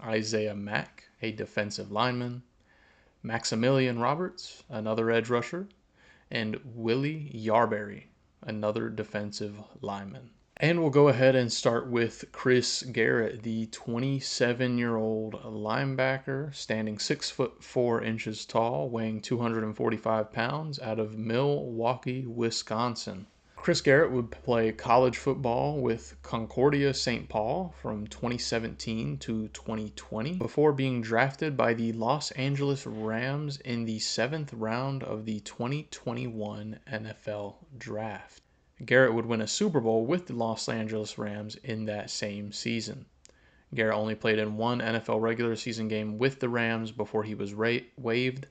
Isaiah Mack, a defensive lineman, Maximilian Roberts, another edge rusher, and Willie Yarberry, another defensive lineman. And we'll go ahead and start with Chris Garrett, the 27-year-old linebacker, standing 6'4" tall, weighing 245 pounds, out of Milwaukee, Wisconsin. Chris Garrett would play college football with Concordia St. Paul from 2017 to 2020 before being drafted by the Los Angeles Rams in the 7th round of the 2021 NFL Draft. Garrett would win a Super Bowl with the Los Angeles Rams in that same season. Garrett only played in one NFL regular season game with the Rams before he was waived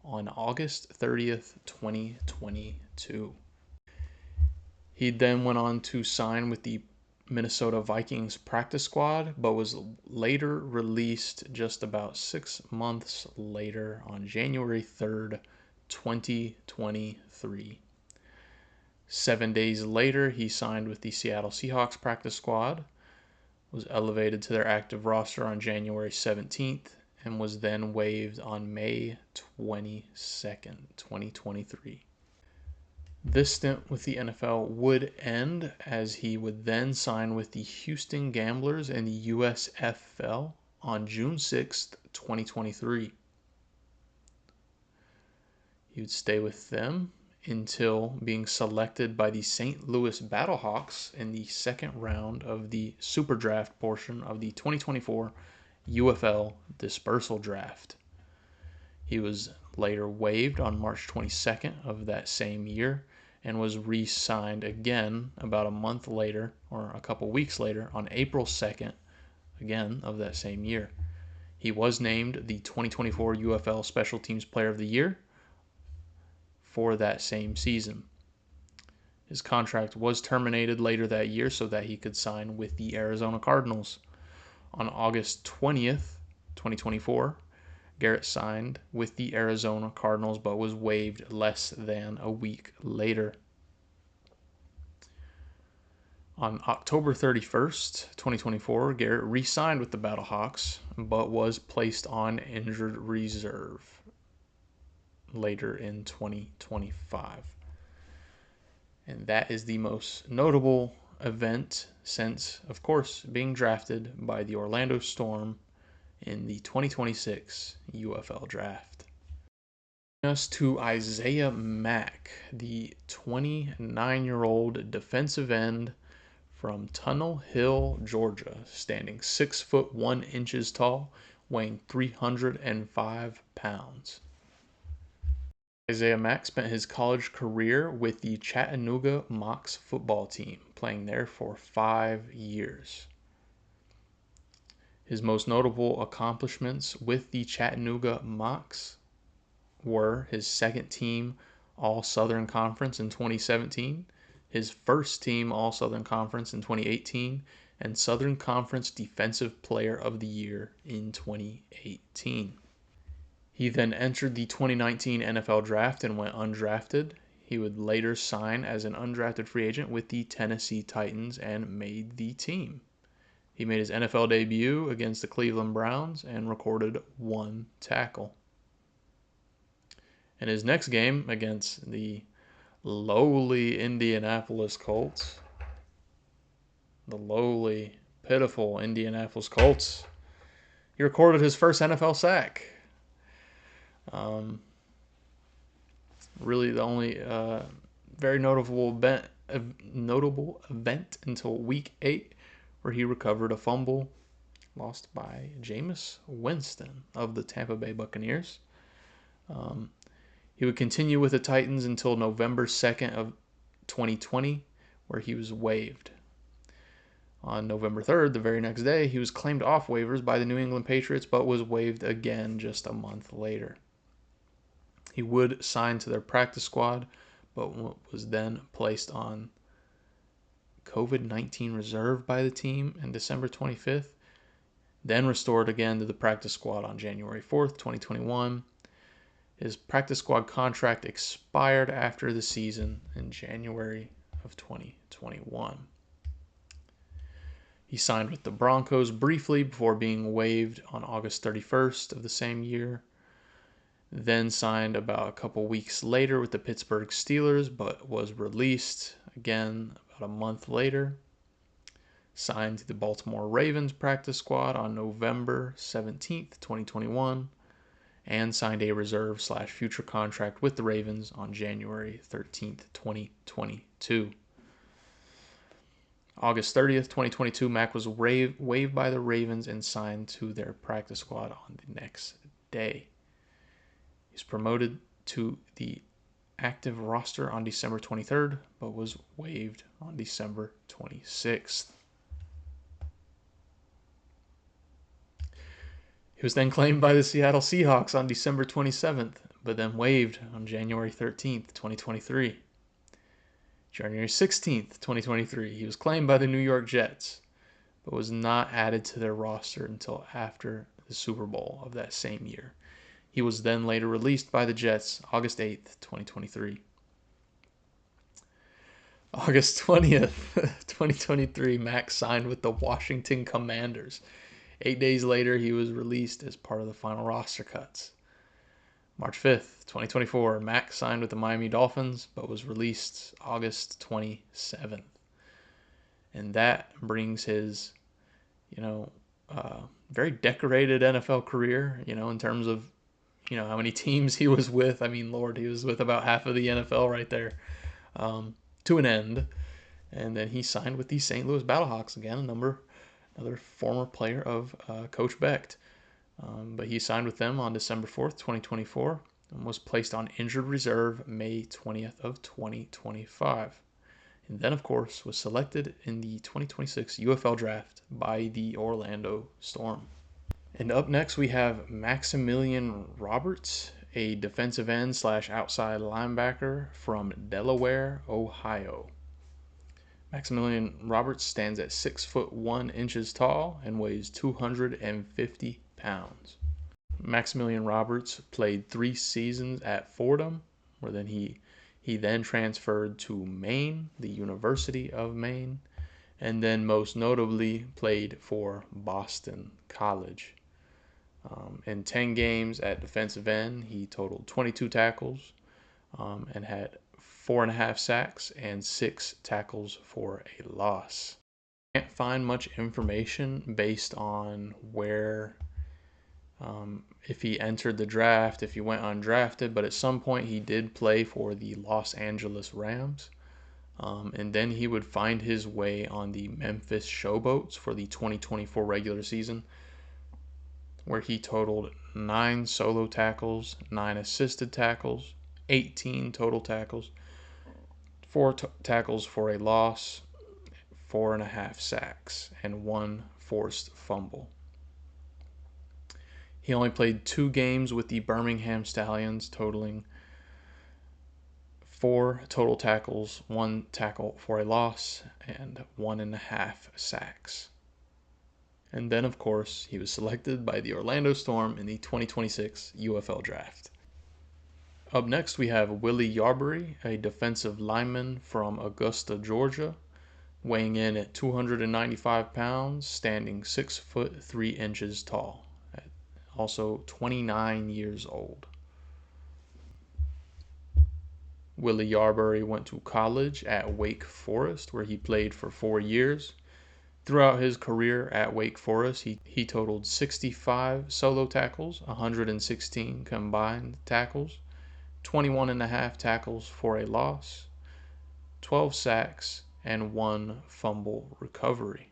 on August 30th, 2022. He then went on to sign with the Minnesota Vikings practice squad, but was later released just about 6 months later on January 3rd, 2023. 7 days later, he signed with the Seattle Seahawks practice squad, was elevated to their active roster on January 17th, and was then waived on May 22nd, 2023. This stint with the NFL would end as he would then sign with the Houston Gamblers in the USFL on June 6th, 2023. He would stay with them until being selected by the St. Louis Battlehawks in the 2nd round of the Super Draft portion of the 2024 UFL Dispersal Draft. He was later waived on March 22nd of that same year and was re-signed again about a month later, or a couple weeks later, on April 2nd, again of that same year. He was named the 2024 UFL Special Teams Player of the Year for that same season. His contract was terminated later that year so that he could sign with the Arizona Cardinals. On August 20th, 2024, Garrett signed with the Arizona Cardinals but was waived less than a week later. On October 31st, 2024, Garrett re-signed with the Battlehawks but was placed on injured reserve later in 2025. And that is the most notable event since, of course, being drafted by the Orlando Storm in the 2026 UFL Draft. Us to Isaiah Mack, the 29-year-old defensive end from Tunnel Hill, Georgia, standing 6'1" tall, weighing 305 pounds. Isaiah Mack spent his college career with the Chattanooga Mocs football team, playing there for 5 years. His most notable accomplishments with the Chattanooga Mocs were his second team All-Southern Conference in 2017, his first team All-Southern Conference in 2018, and Southern Conference Defensive Player of the Year in 2018. He then entered the 2019 NFL Draft and went undrafted. He would later sign as an undrafted free agent with the Tennessee Titans and made the team. He made his NFL debut against the Cleveland Browns and recorded 1 tackle. In his next game against the lowly Indianapolis Colts. The lowly, pitiful Indianapolis Colts. He recorded his first NFL sack. Really the only very notable event until Week 8, where he recovered a fumble lost by Jameis Winston of the Tampa Bay Buccaneers. He would continue with the Titans until November 2nd of 2020, where he was waived. On November 3rd, the very next day, he was claimed off waivers by the New England Patriots, but was waived again just a month later. He would sign to their practice squad, but was then placed on COVID-19 reserve by the team on December 25th, then restored again to the practice squad on January 4th, 2021. His practice squad contract expired after the season in January of 2021. He signed with the Broncos briefly before being waived on August 31st of the same year. Then signed about a couple weeks later with the Pittsburgh Steelers, but was released again about a month later. Signed to the Baltimore Ravens practice squad on November 17th, 2021. And signed a reserve/future contract with the Ravens on January 13th, 2022. August 30th, 2022, Mack was waived by the Ravens and signed to their practice squad on the next day. He was promoted to the active roster on December 23rd, but was waived on December 26th. He was then claimed by the Seattle Seahawks on December 27th, but then waived on January 13th, 2023. January 16th, 2023, he was claimed by the New York Jets, but was not added to their roster until after the Super Bowl of that same year. He was then later released by the Jets August 8th, 2023. August 20th, 2023, Mack signed with the Washington Commanders. 8 days later, he was released as part of the final roster cuts. March 5th, 2024, Mack signed with the Miami Dolphins, but was released August 27th. And that brings his, very decorated NFL career, in terms of, how many teams he was with. I mean, Lord, he was with about half of the NFL right there, to an end. And then he signed with the St. Louis Battlehawks again, another former player of Coach Becht. But he signed with them on December 4th, 2024, and was placed on injured reserve May 20th of 2025. And then, of course, was selected in the 2026 UFL Draft by the Orlando Storm. And up next, we have Maximilian Roberts, a defensive end/outside linebacker from Delaware, Ohio. Maximilian Roberts stands at 6'1" tall and weighs 250 pounds. Maximilian Roberts played 3 seasons at Fordham, where then he then transferred to Maine, the University of Maine, and then most notably played for Boston College. In 10 games at defensive end, he totaled 22 tackles and had 4.5 sacks and 6 tackles for a loss. Can't find much information based on where, if he entered the draft, if he went undrafted, but at some point he did play for the Los Angeles Rams. And then he would find his way on the Memphis Showboats for the 2024 regular season, where he totaled 9 solo tackles, 9 assisted tackles, 18 total tackles, 4 tackles for a loss, 4.5 sacks, and 1 forced fumble. He only played 2 games with the Birmingham Stallions, totaling 4 total tackles, 1 tackle for a loss, and 1.5 sacks. And then, of course, he was selected by the Orlando Storm in the 2026 UFL Draft. Up next, we have Willie Yarbury, a defensive lineman from Augusta, Georgia, weighing in at 295 pounds, standing 6'3" tall, also 29 years old. Willie Yarbury went to college at Wake Forest, where he played for 4 years. Throughout his career at Wake Forest, he totaled 65 solo tackles, 116 combined tackles, 21.5 tackles for a loss, 12 sacks, and 1 fumble recovery.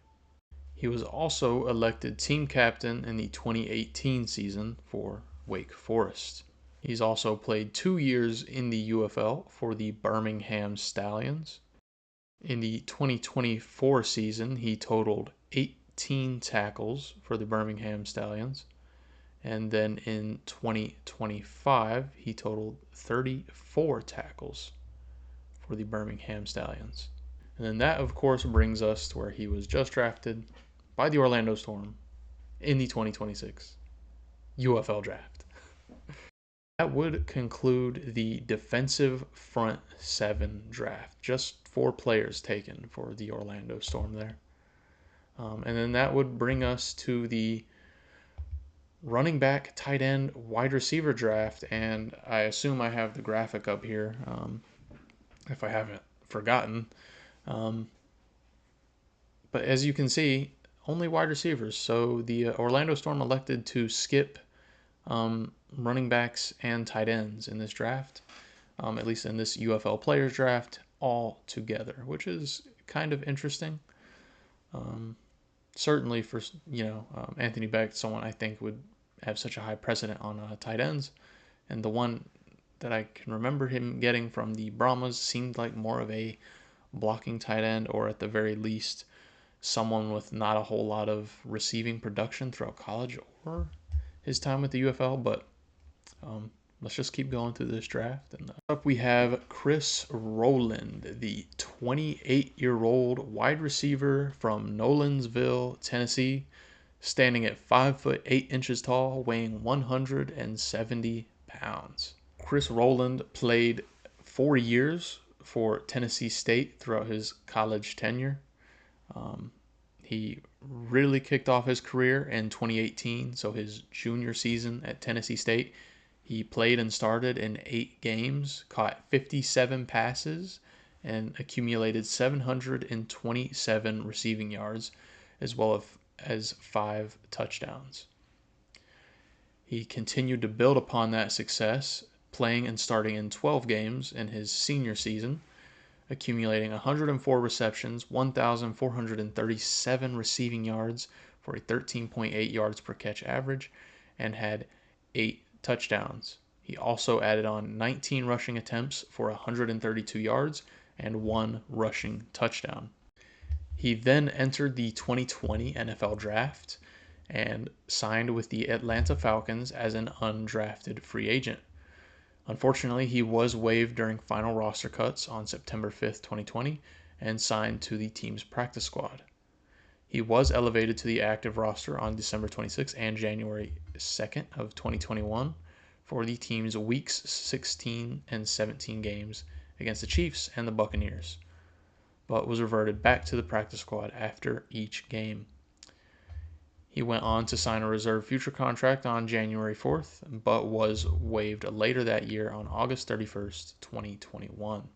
He was also elected team captain in the 2018 season for Wake Forest. He's also played 2 years in the UFL for the Birmingham Stallions. In the 2024 season, he totaled 18 tackles for the Birmingham Stallions. And then in 2025, he totaled 34 tackles for the Birmingham Stallions. And then that, of course, brings us to where he was just drafted by the Orlando Storm in the 2026 UFL Draft. That would conclude the defensive front 7 draft. Just 4 players taken for the Orlando Storm there. And then that would bring us to the running back, tight end, wide receiver draft. And I assume I have the graphic up here, if I haven't forgotten. But as you can see, only wide receivers. So the Orlando Storm elected to skip running backs and tight ends in this draft, at least in this UFL players draft, all together, which is kind of interesting. Certainly for, Anthony Beck, someone I think would have such a high precedent on tight ends. And the one that I can remember him getting from the Brahmas seemed like more of a blocking tight end, or at the very least, someone with not a whole lot of receiving production throughout college or his time with the UFL. But let's just keep going through this draft. And up we have Chris Rowland, the 28-year-old wide receiver from Nolensville, Tennessee, standing at 5 foot 8 inches tall, weighing 170 pounds. Chris Rowland played 4 years for Tennessee State throughout his college tenure. He really kicked off his career in 2018, so his junior season at Tennessee State. He played and started in 8 games, caught 57 passes, and accumulated 727 receiving yards, as well as 5 touchdowns. He continued to build upon that success, playing and starting in 12 games in his senior season, accumulating 104 receptions, 1,437 receiving yards for a 13.8 yards per catch average, and had 8 touchdowns. He also added on 19 rushing attempts for 132 yards and 1 rushing touchdown. He then entered the 2020 NFL Draft and signed with the Atlanta Falcons as an undrafted free agent. Unfortunately, he was waived during final roster cuts on September 5th, 2020, and signed to the team's practice squad. He was elevated to the active roster on December 26th and January 2nd of 2021 for the team's Weeks 16 and 17 games against the Chiefs and the Buccaneers, but was reverted back to the practice squad after each game. He went on to sign a reserve future contract on January 4th, but was waived later that year on August 31st, 2021.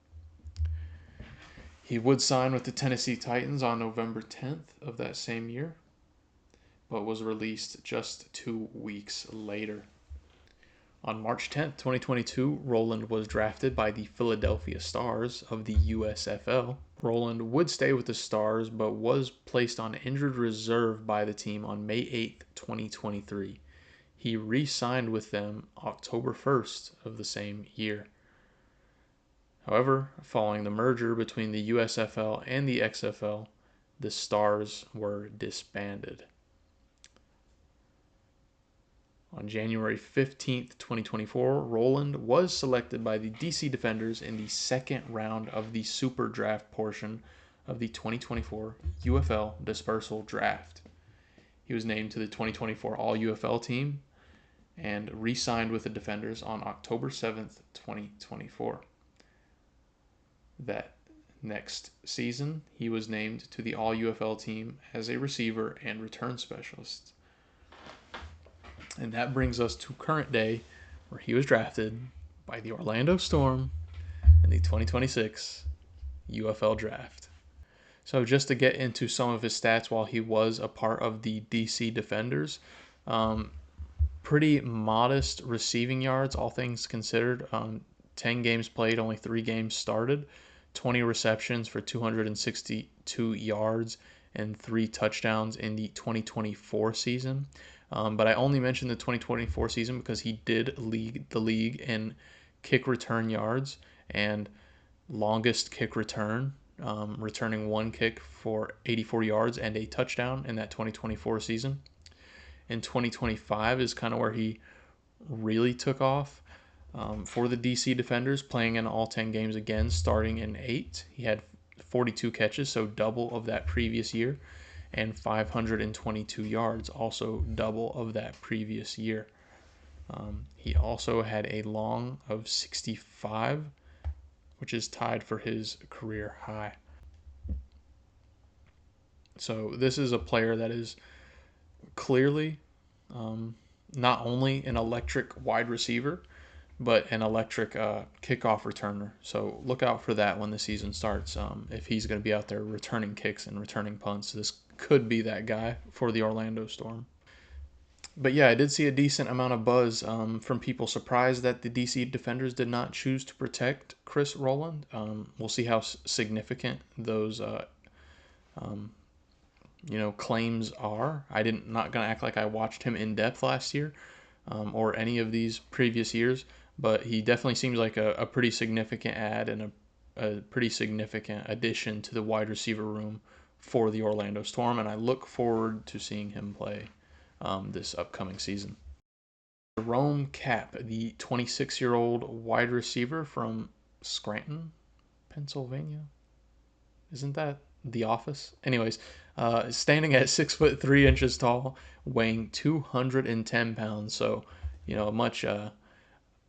He would sign with the Tennessee Titans on November 10th of that same year, but was released just 2 weeks later. On March 10th, 2022, Rowland was drafted by the Philadelphia Stars of the USFL. Rowland would stay with the Stars, but was placed on injured reserve by the team on May 8th, 2023. He re-signed with them October 1st of the same year. However, following the merger between the USFL and the XFL, the Stars were disbanded. On January 15th, 2024, Rowland was selected by the DC Defenders in the second round of the Super Draft portion of the 2024 UFL Dispersal Draft. He was named to the 2024 All-UFL team and re-signed with the Defenders on October 7th, 2024. That next season, he was named to the All-UFL team as a receiver and return specialist. And that brings us to current day, where he was drafted by the Orlando Storm in the 2026 UFL Draft. So just to get into some of his stats while he was a part of the DC Defenders, pretty modest receiving yards, all things considered. 10 games played, only 3 games started, 20 receptions for 262 yards and 3 touchdowns in the 2024 season. But I only mentioned the 2024 season because he did lead the league in kick return yards and longest kick return, returning one kick for 84 yards and a touchdown in that 2024 season. In 2025 is kind of where he really took off for the DC Defenders, playing in all 10 games again, starting in 8. He had 42 catches, so double of that previous year, and 522 yards, also double of that previous year. He also had a long of 65, which is tied for his career high. So this is a player that is clearly not only an electric wide receiver, but an electric kickoff returner. So look out for that when the season starts. If he's going to be out there returning kicks and returning punts, this could be that guy for the Orlando Storm. But yeah, I did see a decent amount of buzz from people surprised that the DC Defenders did not choose to protect Chris Rowland. We'll see how significant those claims are. Not gonna act like I watched him in depth last year or any of these previous years, but he definitely seems like a pretty significant add and a pretty significant addition to the wide receiver room for the Orlando Storm, and I look forward to seeing him play this upcoming season. Jerome Kapp, the 26-year-old wide receiver from Scranton, Pennsylvania. Isn't that The Office? Anyways, standing at 6'3" tall, weighing 210 pounds. So, much.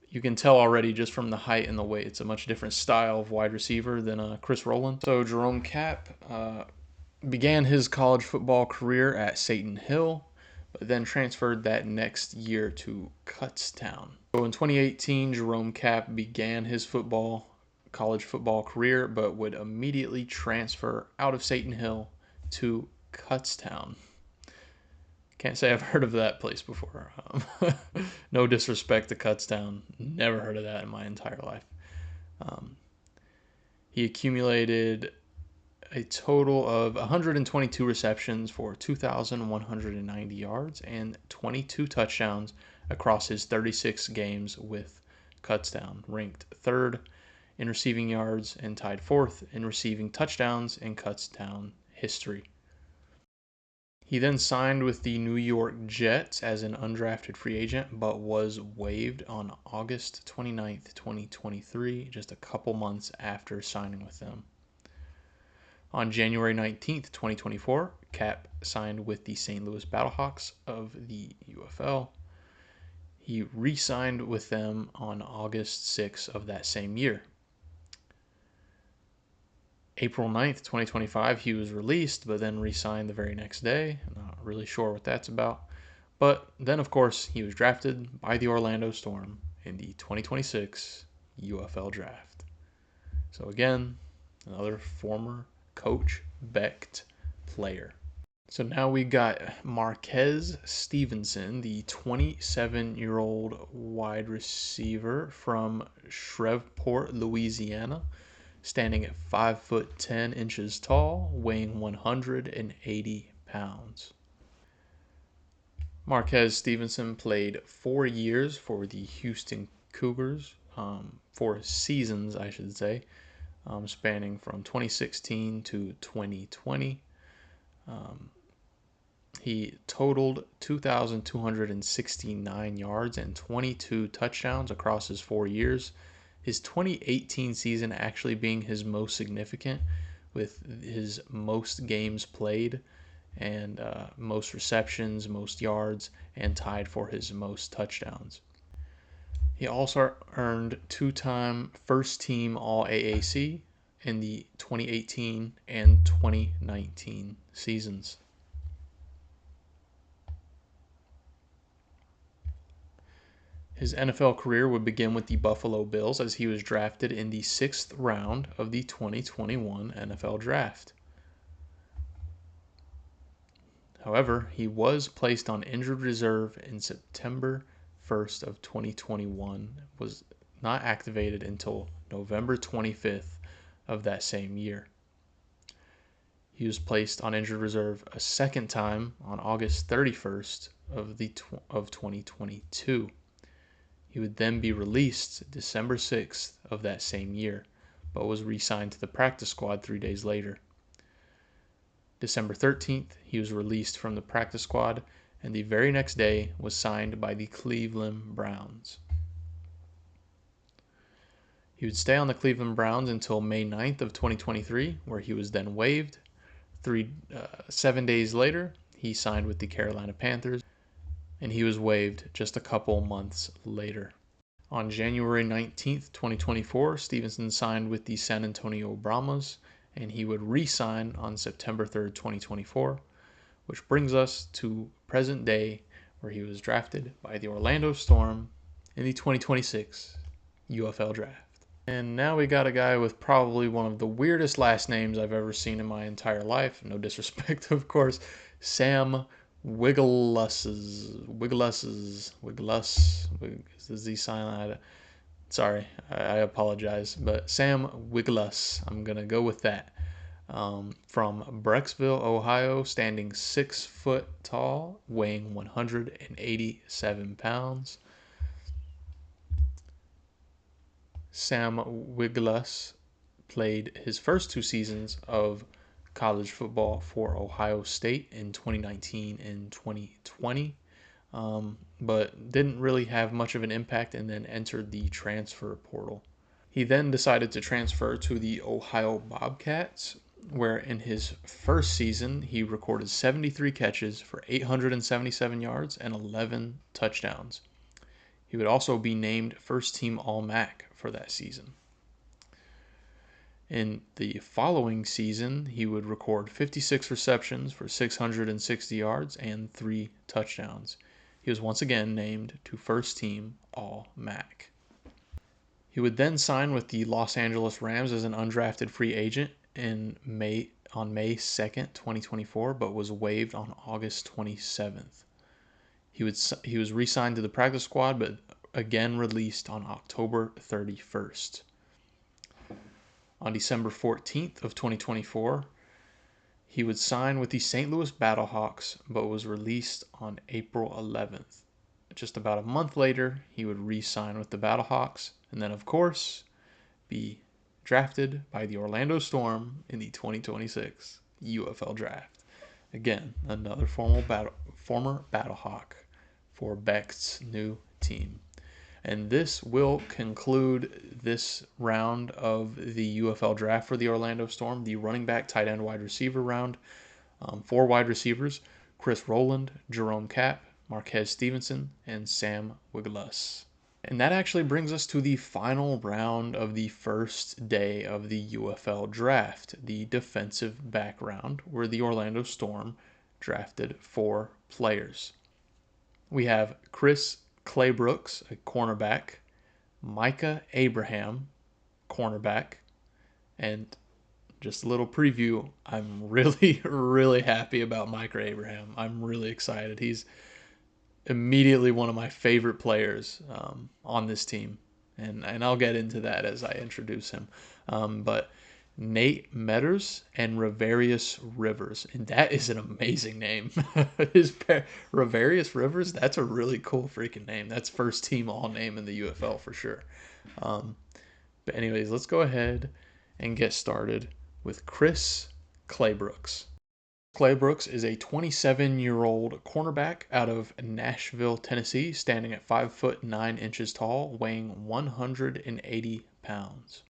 You can tell already just from the height and the weight, it's a much different style of wide receiver than Chris Rowland. So Jerome Kapp began his college football career at Seton Hill, but then transferred that next year to Kutztown. So in 2018, Jerome Kapp began his college football career, but would immediately transfer out of Seton Hill to Kutztown. Can't say I've heard of that place before. No disrespect to Kutztown. Never heard of that in my entire life. He accumulated a total of 122 receptions for 2,190 yards and 22 touchdowns across his 36 games with Kutztown, ranked 3rd in receiving yards and tied 4th in receiving touchdowns in Kutztown history. He then signed with the New York Jets as an undrafted free agent, but was waived on August 29th, 2023, just a couple months after signing with them. On January 19th, 2024, Kapp signed with the St. Louis Battlehawks of the UFL. He re-signed with them on August 6th of that same year. April 9th, 2025, he was released, but then re-signed the very next day. I'm not really sure what that's about. But then, of course, he was drafted by the Orlando Storm in the 2026 UFL Draft. So again, another former Coach Becht player. So now we got Marquez Stevenson, the 27-year-old wide receiver from Shreveport, Louisiana, standing at 5'10" tall, weighing 180 pounds. Marquez Stevenson played 4 years for the Houston Cougars, 4 seasons, I should say, spanning from 2016 to 2020. He totaled 2,269 yards and 22 touchdowns across his 4 years. His 2018 season actually being his most significant, with his most games played and most receptions, most yards, and tied for his most touchdowns. He also earned 2-time first-team All-AAC in the 2018 and 2019 seasons. His NFL career would begin with the Buffalo Bills as he was drafted in the 6th round of the 2021 NFL Draft. However, he was placed on injured reserve in September 1st of 2021, was not activated until November 25th of that same year. He was placed on injured reserve a second time on August 31st of 2022. He would then be released December 6th of that same year, but was re-signed to the practice squad 3 days later. December 13th, he was released from the practice squad, and the very next day was signed by the Cleveland Browns. He would stay on the Cleveland Browns until May 9th of 2023, where he was then waived. 7 days later, he signed with the Carolina Panthers, and he was waived just a couple months later. On January 19th, 2024, Stevenson signed with the San Antonio Brahmas, and he would re-sign on September 3rd, 2024, which brings us to present day, where he was drafted by the Orlando Storm in the 2026 UFL Draft. And now we got a guy with probably one of the weirdest last names I've ever seen in my entire life. No disrespect, of course. Sam Wigluss. Is the Z silent? Sorry, I apologize. But Sam Wigluss, I'm going to go with that. From Brecksville, Ohio, standing 6 foot tall, weighing 187 pounds. Sam Wigluss played his first 2 seasons of college football for Ohio State in 2019 and 2020, but didn't really have much of an impact and then entered the transfer portal. He then decided to transfer to the Ohio Bobcats, where in his first season he recorded 73 catches for 877 yards and 11 touchdowns. He would also be named first team All-MAC for that season. In the following season, he would record 56 receptions for 660 yards and 3 touchdowns. He was once again named to first team All-MAC. He would then sign with the Los Angeles Rams as an undrafted free agent on May 2nd, 2024, but was waived on August 27th. He was re-signed to the practice squad, but again released on October 31st. On December 14th of 2024, he would sign with the St. Louis Battlehawks, but was released on April 11th. Just about a month later, he would re-sign with the Battlehawks, and then, of course, be drafted by the Orlando Storm in the 2026 UFL Draft. Again, another former Battlehawk for Beck's new team. And this will conclude this round of the UFL Draft for the Orlando Storm, the running back, tight end, wide receiver round. 4 wide receivers: Chris Rowland, Jerome Kapp, Marquez Stevenson, and Sam Wigluss. And that actually brings us to the final round of the first day of the UFL Draft, the defensive back round, where the Orlando Storm drafted 4 players. We have Chris Claybrooks, a cornerback, Micah Abraham, cornerback, and just a little preview, I'm really, really happy about Micah Abraham. I'm really excited. He's immediately one of my favorite players on this team, and I'll get into that as I introduce him. But Nate Metters and Ravarius Rivers, and that is an amazing name. Ravarius Rivers, that's a really cool freaking name. That's first team all name in the UFL for sure. But anyways, let's go ahead and get started with Chris Claybrooks. Claybrooks is a 27-year-old cornerback out of Nashville, Tennessee, standing at 5 foot 9 inches tall, weighing 180 pounds.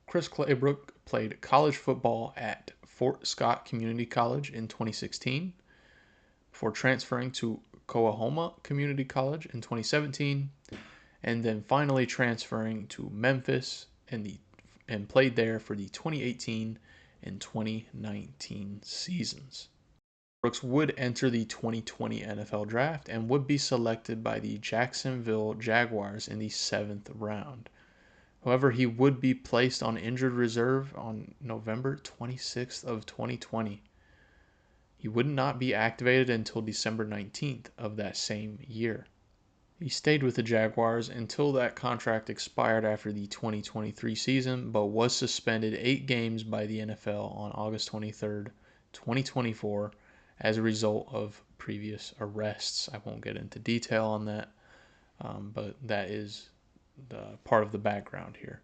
Chris Claybrook played college football at Fort Scott Community College in 2016 before transferring to Coahoma Community College in 2017, and then finally transferring to Memphis and played there for the 2018 and 2019 seasons. Brooks would enter the 2020 NFL Draft and would be selected by the Jacksonville Jaguars in the 7th round. However, he would be placed on injured reserve on November 26th of 2020. He would not be activated until December 19th of that same year. He stayed with the Jaguars until that contract expired after the 2023 season, but was suspended 8 games by the NFL on August 23rd, 2024, as a result of previous arrests. I won't get into detail on that, but that is part of the background here.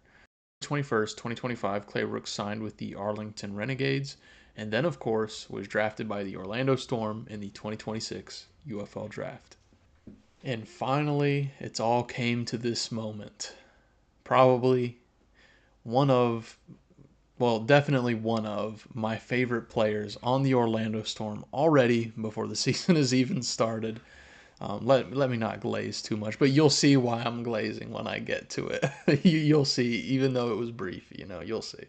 21st, 2025, Clay Brooks signed with the Arlington Renegades, and then, of course, was drafted by the Orlando Storm in the 2026 UFL Draft. And finally, it's all came to this moment. Probably definitely one of my favorite players on the Orlando Storm already before the season has even started. Let me not glaze too much, but you'll see why I'm glazing when I get to it. You'll see, even though it was brief, you'll see.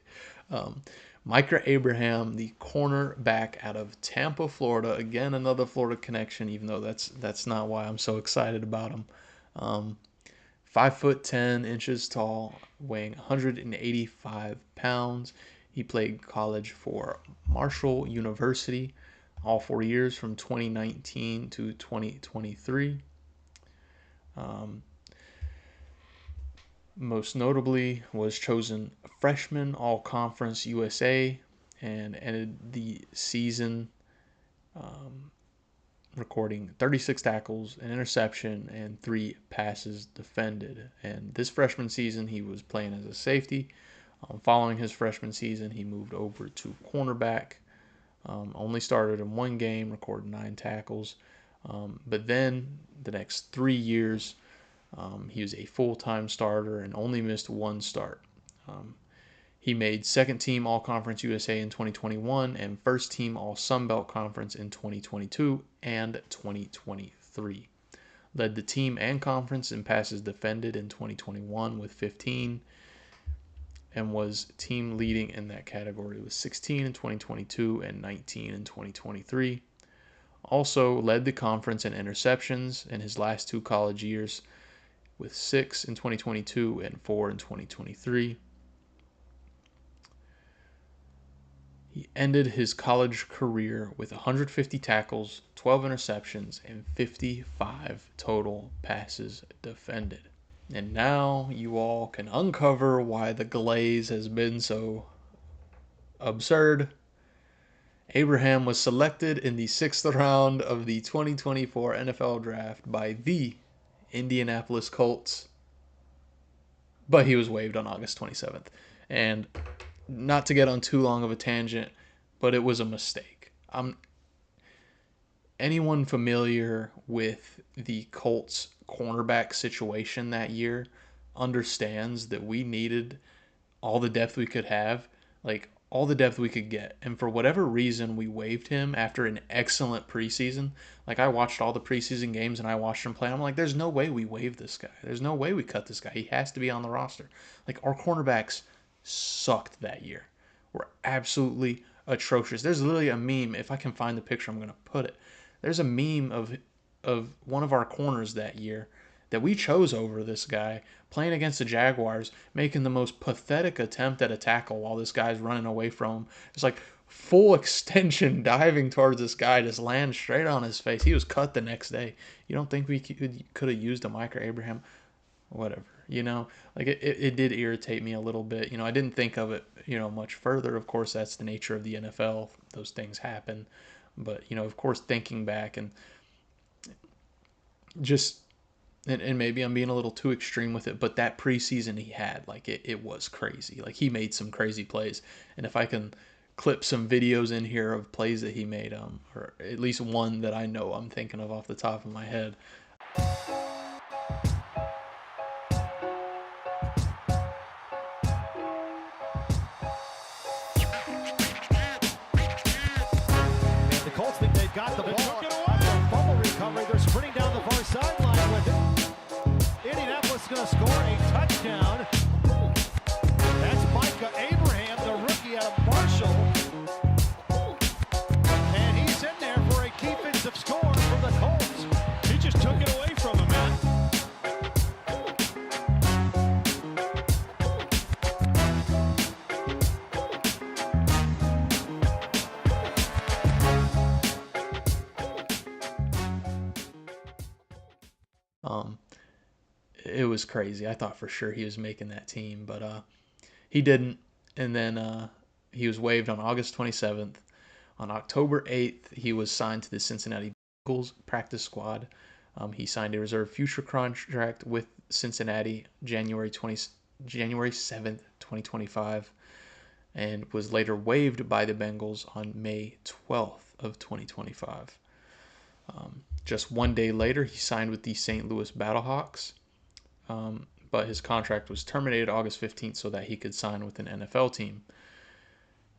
Micah Abraham, the cornerback out of Tampa, Florida. Again, another Florida connection, even though that's not why I'm so excited about him. 5'10" tall, weighing 185 pounds. He played college for Marshall University all 4 years from 2019 to 2023. Most notably was chosen freshman All-Conference USA and ended the season recording 36 tackles, an interception, and 3 passes defended. And this freshman season, he was playing as a safety. Following his freshman season, he moved over to cornerback. Only started in 1 game, recorded 9 tackles. But then the next 3 years, he was a full-time starter and only missed 1 start. He made second-team All-Conference USA in 2021 and first-team All-Sun Belt Conference in 2022 and 2023. Led the team and conference in passes defended in 2021 with 15 and was team leading in that category with 16 in 2022 and 19 in 2023. Also led the conference in interceptions in his last 2 college years with 6 in 2022 and 4 in 2023. He ended his college career with 150 tackles, 12 interceptions, and 55 total passes defended. And now you all can uncover why the glaze has been so absurd. Abraham was selected in the 6th round of the 2024 NFL Draft by the Indianapolis Colts, but he was waived on August 27th. And not to get on too long of a tangent, but it was a mistake. Anyone familiar with the Colts cornerback situation that year understands that we needed all the depth we could have, like all the depth we could get. And for whatever reason, we waived him after an excellent preseason. Like, I watched all the preseason games and I watched him play. I'm like, there's no way we waive this guy. There's no way we cut this guy. He has to be on the roster. Like, our cornerbacks sucked that year. We're absolutely atrocious. There's literally a meme. If I can find the picture, I'm going to put it. There's a meme of one of our corners that year that we chose over this guy playing against the Jaguars, making the most pathetic attempt at a tackle while this guy's running away from him. It's like full extension diving towards this guy, just lands straight on his face. He was cut the next day. You don't think we could have used a Micah Abraham? Whatever, like it did irritate me a little bit. I didn't think of it, much further. Of course, that's the nature of the NFL. Those things happen. But, of course, thinking back and just, and maybe I'm being a little too extreme with it, but that preseason he had, like, it was crazy. Like, he made some crazy plays. And if I can clip some videos in here of plays that he made, or at least one that I know I'm thinking of off the top of my head. The Colts think they've got the ball. Fumble recovery. They're sprinting down the far sideline with it. Indianapolis going to score a touchdown. That's Micah Abraham, the rookie out of Marshall. And he's in there for a it was crazy. I thought for sure he was making that team, but he didn't. And then he was waived on August 27th. On October 8th, he was signed to the Cincinnati Bengals practice squad. He signed a reserve future contract with Cincinnati January 7th, 2025, and was later waived by the Bengals on May 12th of 2025. Just 1 day later, he signed with the St. Louis Battlehawks, but his contract was terminated August 15th so that he could sign with an NFL team.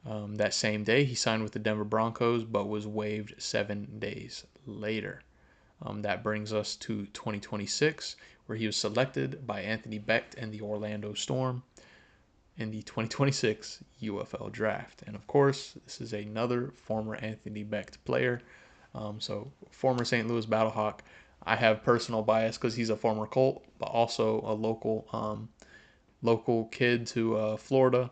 That same day, he signed with the Denver Broncos, but was waived 7 days later. That brings us to 2026, where he was selected by Anthony Becht and the Orlando Storm in the 2026 UFL Draft. And of course, this is another former Anthony Becht player. So former St. Louis Battlehawk. I have personal bias because he's a former Colt, but also a local kid to Florida.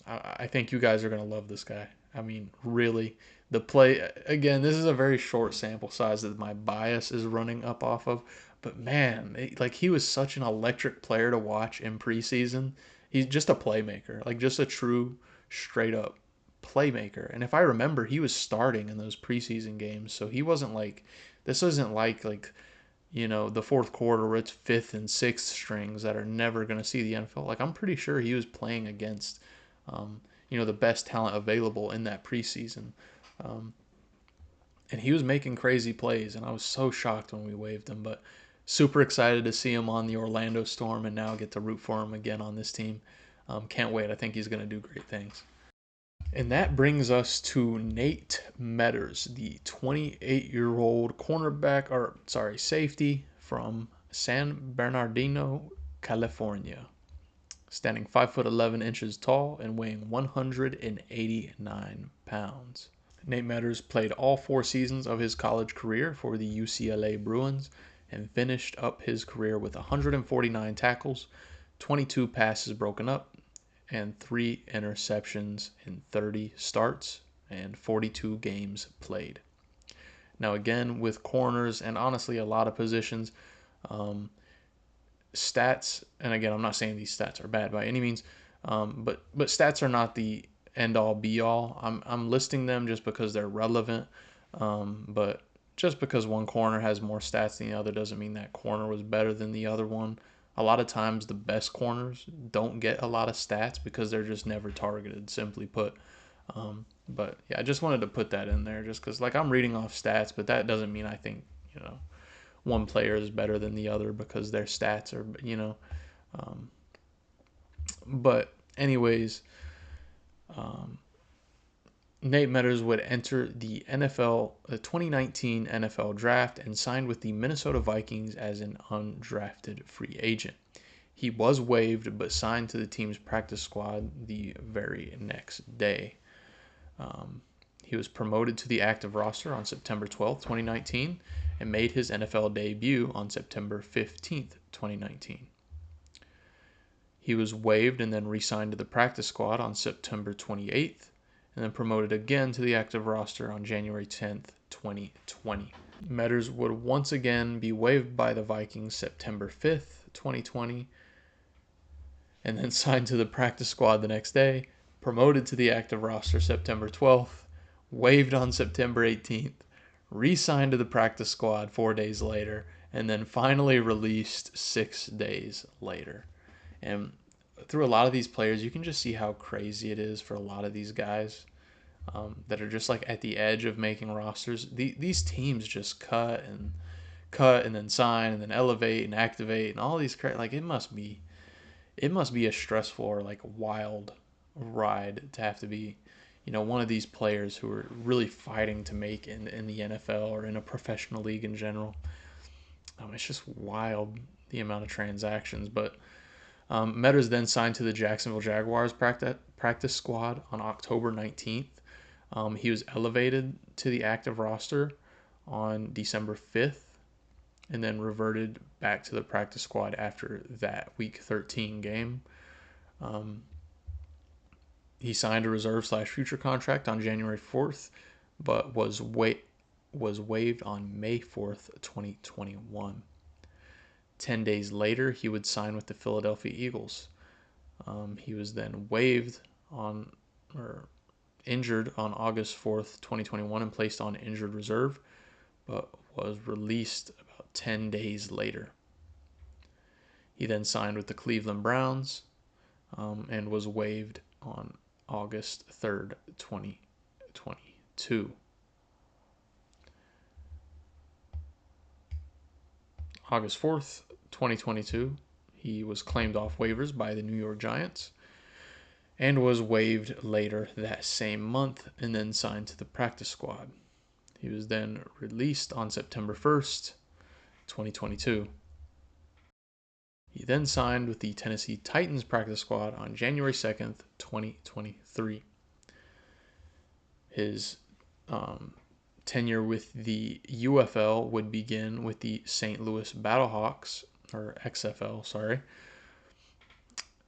I think you guys are going to love this guy. I mean, really, the play, again, this is a very short sample size that my bias is running up off of. But man, he was such an electric player to watch in preseason. He's just a playmaker, like just a true, straight up playmaker. And if I remember, he was starting in those preseason games. So he wasn't this isn't like the fourth quarter where it's fifth and sixth strings that are never going to see the NFL. Like, I'm pretty sure he was playing against the best talent available in that preseason. And he was making crazy plays, and I was so shocked when we waived him, but super excited to see him on the Orlando Storm and now get to root for him again on this team. Can't wait. I think he's going to do great things. And that brings us to Nate Metters, the 28-year-old safety from San Bernardino, California. Standing 5'11" tall and weighing 189 pounds. Nate Metters played all 4 seasons of his college career for the UCLA Bruins and finished up his career with 149 tackles, 22 passes broken up, and 3 interceptions in 30 starts and 42 games played. Now again, with corners and honestly a lot of positions, stats, and again, I'm not saying these stats are bad by any means, but stats are not the end-all be-all. I'm listing them just because they're relevant, but just because one corner has more stats than the other doesn't mean that corner was better than the other one. A lot of times the best corners don't get a lot of stats because they're just never targeted, simply put. But yeah, I just wanted to put that in there just because I'm reading off stats, but that doesn't mean I think, one player is better than the other because their stats are, but anyways, Nate Metters would enter the 2019 NFL Draft and signed with the Minnesota Vikings as an undrafted free agent. He was waived but signed to the team's practice squad the very next day. He was promoted to the active roster on September 12th, 2019, and made his NFL debut on September 15th, 2019. He was waived and then re-signed to the practice squad on September 28th, and then promoted again to the active roster on January 10th, 2020. Metters would once again be waived by the Vikings September 5th, 2020, and then signed to the practice squad the next day, promoted to the active roster September 12th, waived on September 18th, re-signed to the practice squad 4 days later, and then finally released 6 days later. And through a lot of these players, you can just see how crazy it is for a lot of these guys that are just at the edge of making rosters. These teams just cut and then sign and then elevate and activate and all these it must be a stressful or wild ride to have to be one of these players who are really fighting to make in the NFL or in a professional league in general. It's just wild, the amount of transactions. But Metters then signed to the Jacksonville Jaguars practice squad on October 19th. He was elevated to the active roster on December 5th and then reverted back to the practice squad after that Week 13 game. He signed a reserve/future contract on January 4th, but was waived on May 4th, 2021. 10 days later, he would sign with the Philadelphia Eagles. He was then waived or injured on August 4th, 2021, and placed on injured reserve, but was released about 10 days later. He then signed with the Cleveland Browns and was waived on August 3rd, 2022. August 4th, 2022, he was claimed off waivers by the New York Giants and was waived later that same month and then signed to the practice squad. He was then released on September 1st, 2022. He then signed with the Tennessee Titans practice squad on January 2nd, 2023. His tenure with the UFL would begin with the St. Louis Battlehawks, or XFL,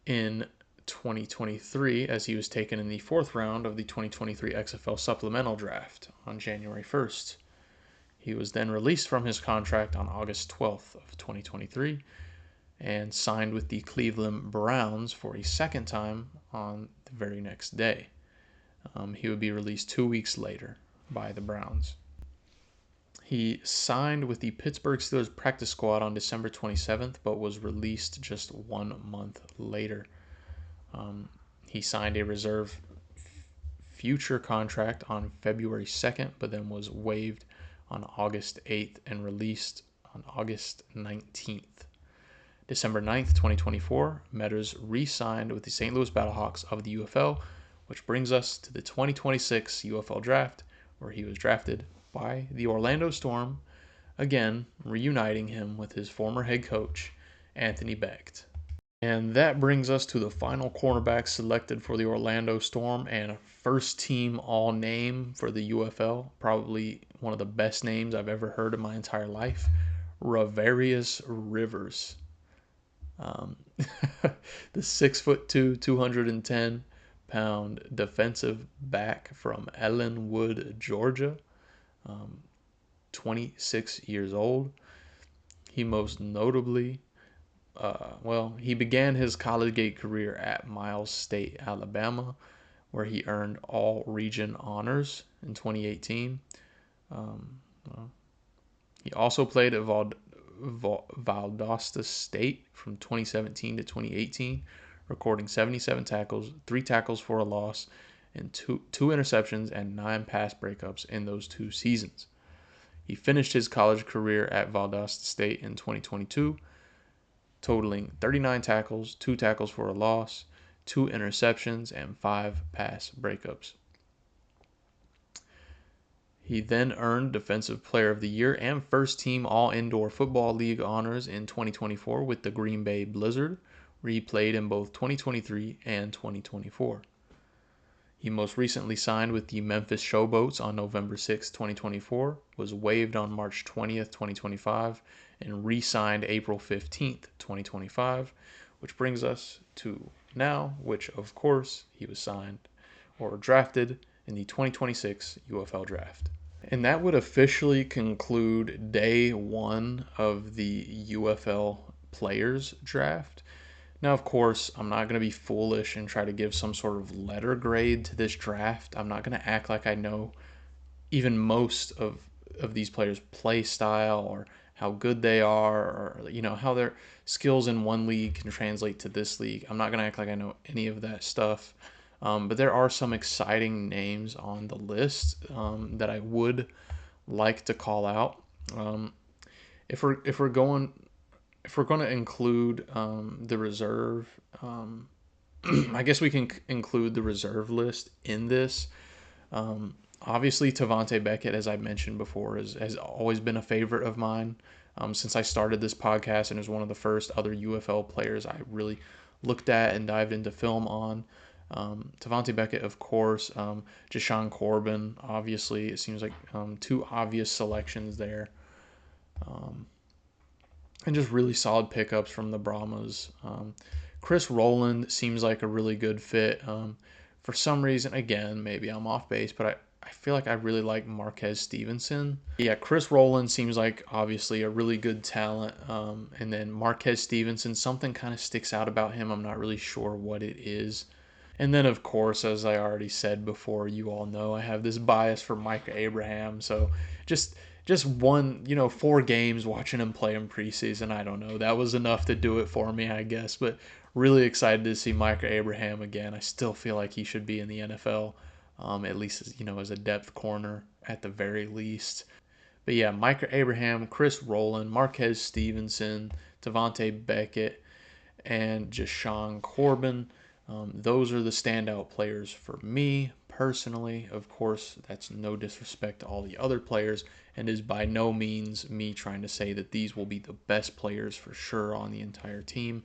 in 2023, as he was taken in the 4th round of the 2023 XFL Supplemental Draft on January 1st. He was then released from his contract on August 12th of 2023 and signed with the Cleveland Browns for a second time on the very next day. He would be released 2 weeks later by the Browns. He signed with the Pittsburgh Steelers practice squad on December 27th, but was released just 1 month later. He signed a reserve future contract on February 2nd, but then was waived on August 8th and released on August 19th. December 9th, 2024, Metters re-signed with the St. Louis Battlehawks of the UFL, which brings us to the 2026 UFL Draft, where he was drafted by the Orlando Storm, again reuniting him with his former head coach, Anthony Becht. And that brings us to the final cornerback selected for the Orlando Storm and first team all name for the UFL, probably one of the best names I've ever heard in my entire life, Ravarius Rivers. The 6'2", 210-pound defensive back from Ellenwood, Georgia, 26 years old. He most notably, he began his college career at Miles State, Alabama, where he earned all-region honors in 2018. He also played at Valdosta State from 2017 to 2018, recording 77 tackles, 3 tackles for a loss, and two interceptions and 9 pass breakups in those 2 seasons. He finished his college career at Valdosta State in 2022, totaling 39 tackles, 2 tackles for a loss, 2 interceptions, and 5 pass breakups. He then earned Defensive Player of the Year and First Team All-Indoor Football League honors in 2024 with the Green Bay Blizzard, where he played in both 2023 and 2024. He most recently signed with the Memphis Showboats on November 6, 2024, was waived on March 20th, 2025, and re-signed April 15th, 2025, which brings us to now, which of course he was signed or drafted in the 2026 UFL Draft. And that would officially conclude day 1 of the UFL Players Draft. Now, of course, I'm not going to be foolish and try to give some sort of letter grade to this draft. I'm not going to act like I know even most of these players' play style or how good they are or, how their skills in one league can translate to this league. I'm not going to act like I know any of that stuff. But there are some exciting names on the list that I would like to call out. If we're going to include the reserve, I guess we can include the reserve list in this. Obviously, Tavante Beckett, as I mentioned before, has always been a favorite of mine since I started this podcast, and is one of the first other UFL players I really looked at and dived into film on. Tavante Beckett, of course, Jashawn Corbin, obviously. It seems like 2 obvious selections there. And just really solid pickups from the Brahmas. Chris Rowland seems like a really good fit. For some reason, again, maybe I'm off base, but I feel like I really like Marquez Stevenson. Yeah, Chris Rowland seems like obviously a really good talent. And then Marquez Stevenson, something kind of sticks out about him. I'm not really sure what it is. And then, of course, as I already said before, you all know I have this bias for Micah Abraham. So just 4 games watching him play in preseason, I don't know. That was enough to do it for me, I guess. But really excited to see Micah Abraham again. I still feel like he should be in the NFL, at least as a depth corner at the very least. But yeah, Micah Abraham, Chris Rowland, Marquez Stevenson, Devontae Beckett, and Jashawn Corbin. Those are the standout players for me personally. Of course, that's no disrespect to all the other players, and is by no means me trying to say that these will be the best players for sure on the entire team.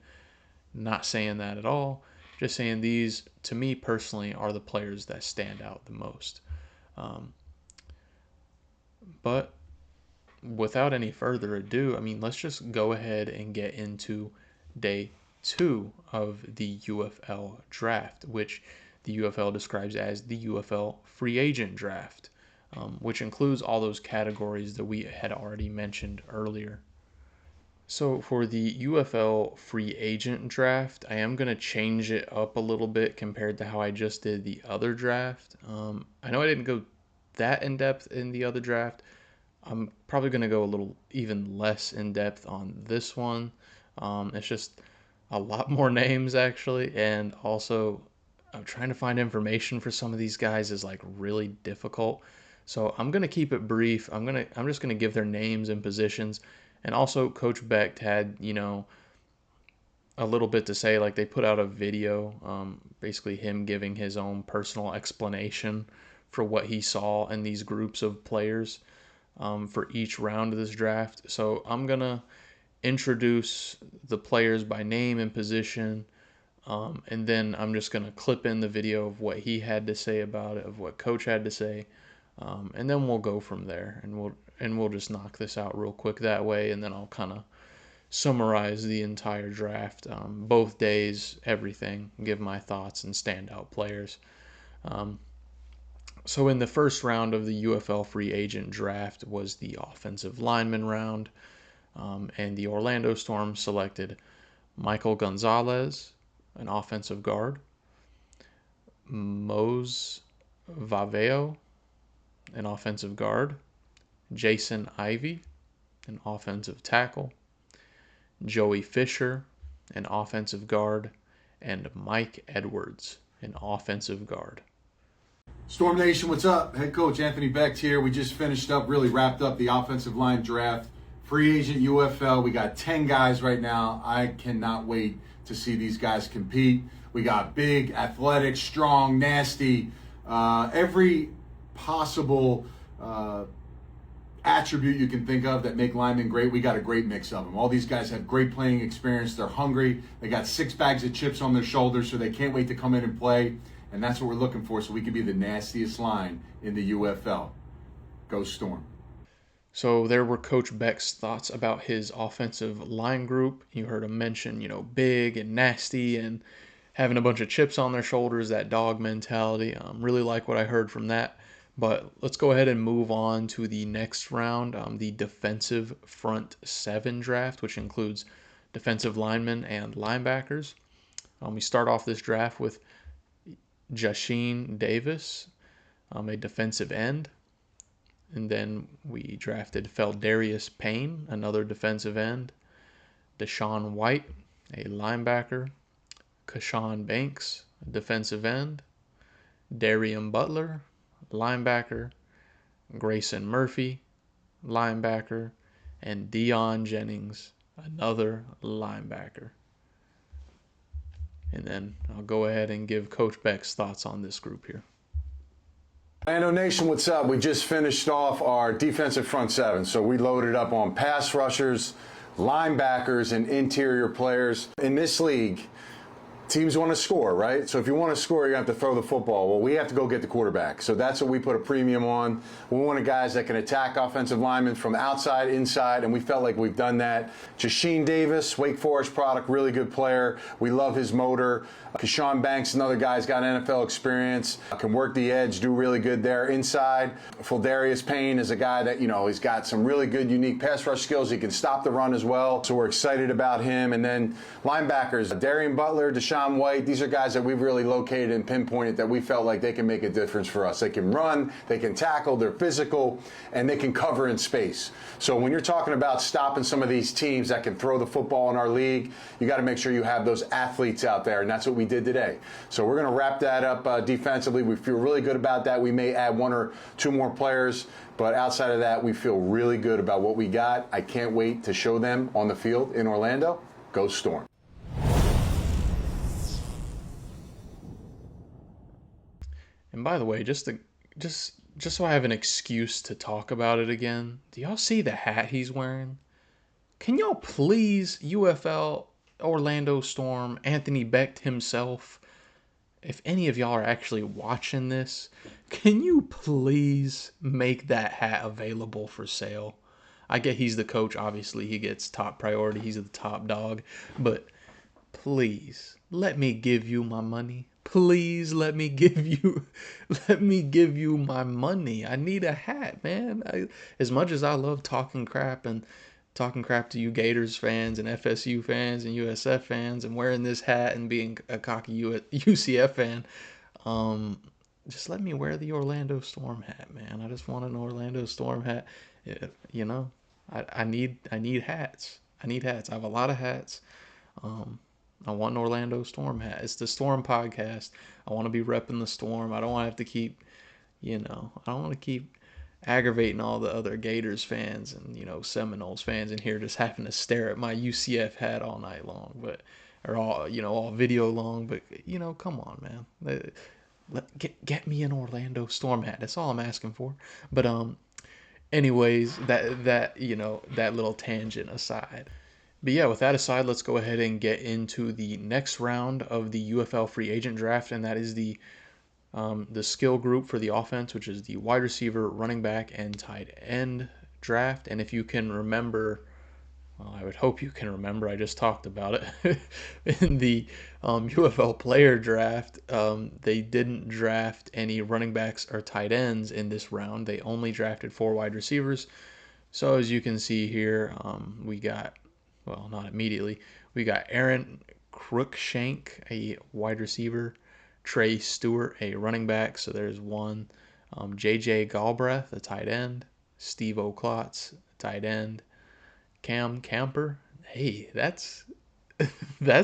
Not saying that at all. Just saying these, to me personally, are the players that stand out the most. But without any further ado, let's just go ahead and get into day 2 of the UFL draft, which the UFL describes as the UFL free agent draft, which includes all those categories that we had already mentioned earlier. So for the UFL free agent draft, I am going to change it up a little bit compared to how I just did the other draft. I know I didn't go that in depth in the other draft. I'm probably going to go a little even less in depth on this one. It's just a lot more names actually, and also I'm trying to find information for some of these guys is like really difficult. So I'm going to keep it brief. I'm just going to give their names and positions. And also Coach Becht had, a little bit to say. Like, they put out a video, basically him giving his own personal explanation for what he saw in these groups of players for each round of this draft. So I'm going to introduce the players by name and position, and then I'm just going to clip in the video of what he had to say about it, of what Coach had to say, and then we'll go from there, and we'll just knock this out real quick that way, and then I'll kind of summarize the entire draft, both days, everything, give my thoughts and standout players. So in the first round of the UFL free agent draft was the offensive lineman round, and the Orlando Storm selected Michael Gonzalez, an offensive guard, Mose Vaveo, an offensive guard, Jason Ivey, an offensive tackle, Joey Fisher, an offensive guard, and Mike Edwards, an offensive guard. Storm Nation, what's up? Head coach Anthony Becht here. We just finished up, really wrapped up the offensive line draft. Free agent UFL, we got 10 guys right now. I cannot wait to see these guys compete. We got big, athletic, strong, nasty, every possible attribute you can think of that make linemen great. We got a great mix of them. All these guys have great playing experience. They're hungry. They got 6 bags of chips on their shoulders, so they can't wait to come in and play. And that's what we're looking for, so we can be the nastiest line in the UFL. Go Storm. So there were Coach Becht's thoughts about his offensive line group. You heard him mention, big and nasty and having a bunch of chips on their shoulders, that dog mentality. Really like what I heard from that. But let's go ahead and move on to the next round, the defensive front 7 draft, which includes defensive linemen and linebackers. We start off this draft with Jasheen Davis, a defensive end. And then we drafted Feldarius Payne, another defensive end, Deshaun White, a linebacker, Kashawn Banks, a defensive end, Darian Butler, linebacker, Grayson Murphy, linebacker, and Dion Jennings, another linebacker. And then I'll go ahead and give Coach Becht's thoughts on this group here. Orlando Nation, what's up? We just finished off our defensive front 7. So we loaded up on pass rushers, linebackers, and interior players. In this league, teams want to score, right? So if you want to score, you have to throw the football. Well, we have to go get the quarterback. So that's what we put a premium on. We wanted guys that can attack offensive linemen from outside, inside, and we felt like we've done that. Jasheen Davis, Wake Forest product, really good player. We love his motor. Keshawn Banks, another guy's got NFL experience, can work the edge, do really good there. Inside, Fuldarius Payne is a guy that, he's got some really good, unique pass rush skills. He can stop the run as well. So we're excited about him. And then linebackers, Darian Butler, Deshaun White, these are guys that we've really located and pinpointed that we felt like they can make a difference for us. They can run, they can tackle, they're physical, and they can cover in space. So when you're talking about stopping some of these teams that can throw the football in our league, you got to make sure you have those athletes out there, and that's what we did today. So we're going to wrap that up defensively. We feel really good about that. We may add one or two more players, but outside of that, we feel really good about what we got. I can't wait to show them on the field in Orlando. Go Storm. And by the way, just so I have an excuse to talk about it again, do y'all see the hat he's wearing? Can y'all please, UFL, Orlando Storm, Anthony Becht himself, if any of y'all are actually watching this, can you please make that hat available for sale? I get he's the coach, obviously he gets top priority, he's the top dog, but please let me give you my money. Please let me give you my money. I need a hat, man. As much as I love talking crap to you Gators fans and FSU fans and USF fans and wearing this hat and being a cocky UCF fan, just let me wear the Orlando Storm hat, man. I just want an Orlando Storm hat. I need hats. I need hats. I have a lot of hats. I want an Orlando Storm hat. It's the Storm podcast. I want to be repping the Storm. I don't want to have to keep, I don't want to keep aggravating all the other Gators fans and, Seminoles fans in here just having to stare at my UCF hat all night long, or all video long. But, come on, man. Get me an Orlando Storm hat. That's all I'm asking for. But, anyways, that little tangent aside. But yeah, with that aside, let's go ahead and get into the next round of the UFL free agent draft, and that is the skill group for the offense, which is the wide receiver, running back, and tight end draft. And if you can remember, I would hope you can remember, I just talked about it, in the UFL player draft, they didn't draft any running backs or tight ends in this round. They only drafted 4 wide receivers. So as you can see here, we got, well, not immediately, we got Aaron Cruikshank, a wide receiver, Trey Stewart, a running back, so there's one, JJ Galbraith, a tight end, Steve O'Klotz, tight end, Cam Camper, hey, that's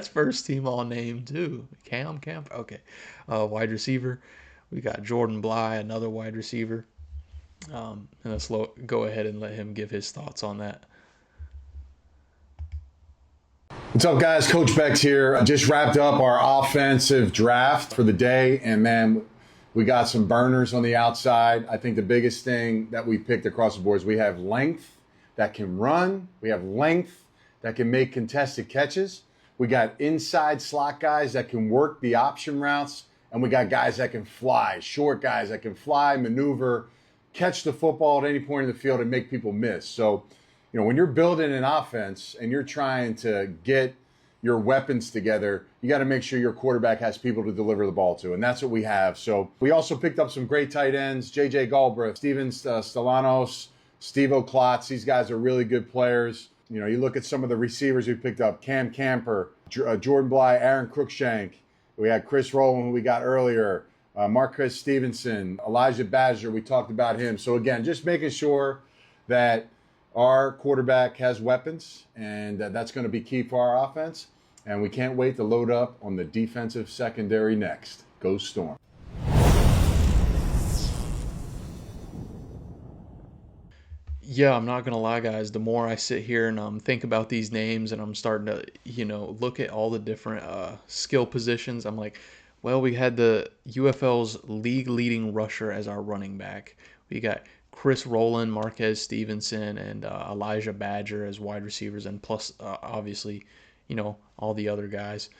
first team all name too, Cam Camper, okay, wide receiver, we got Jordan Bly, another wide receiver, and let's go ahead and let him give his thoughts on that. What's up, guys? Coach Becht here. I just wrapped up our offensive draft for the day, and man, we got some burners on the outside. I think the biggest thing that we picked across the board is we have length that can run. We have length that can make contested catches. We got inside slot guys that can work the option routes, and we got guys that can fly, short guys that can fly, maneuver, catch the football at any point in the field and make people miss. So, when you're building an offense and you're trying to get your weapons together, you got to make sure your quarterback has people to deliver the ball to, and that's what we have. So we also picked up some great tight ends, J.J. Galbraith, Steven Stellanos, Steve O'Klotz. These guys are really good players. You look at some of the receivers we picked up, Cam Camper, Jordan Bly, Aaron Cruikshank. We had Chris Rowland, who we got earlier, Marquez Stevenson, Elijah Badger. We talked about him. So again, just making sure that our quarterback has weapons, and that's going to be key for our offense. And we can't wait to load up on the defensive secondary next. Go Storm. Yeah, I'm not going to lie, guys. The more I sit here and think about these names and I'm starting to, look at all the different skill positions, I'm like, well, we had the UFL's league-leading rusher as our running back. We got Chris Rowland, Marquez Stevenson, and Elijah Badger as wide receivers, and plus, obviously, all the other guys.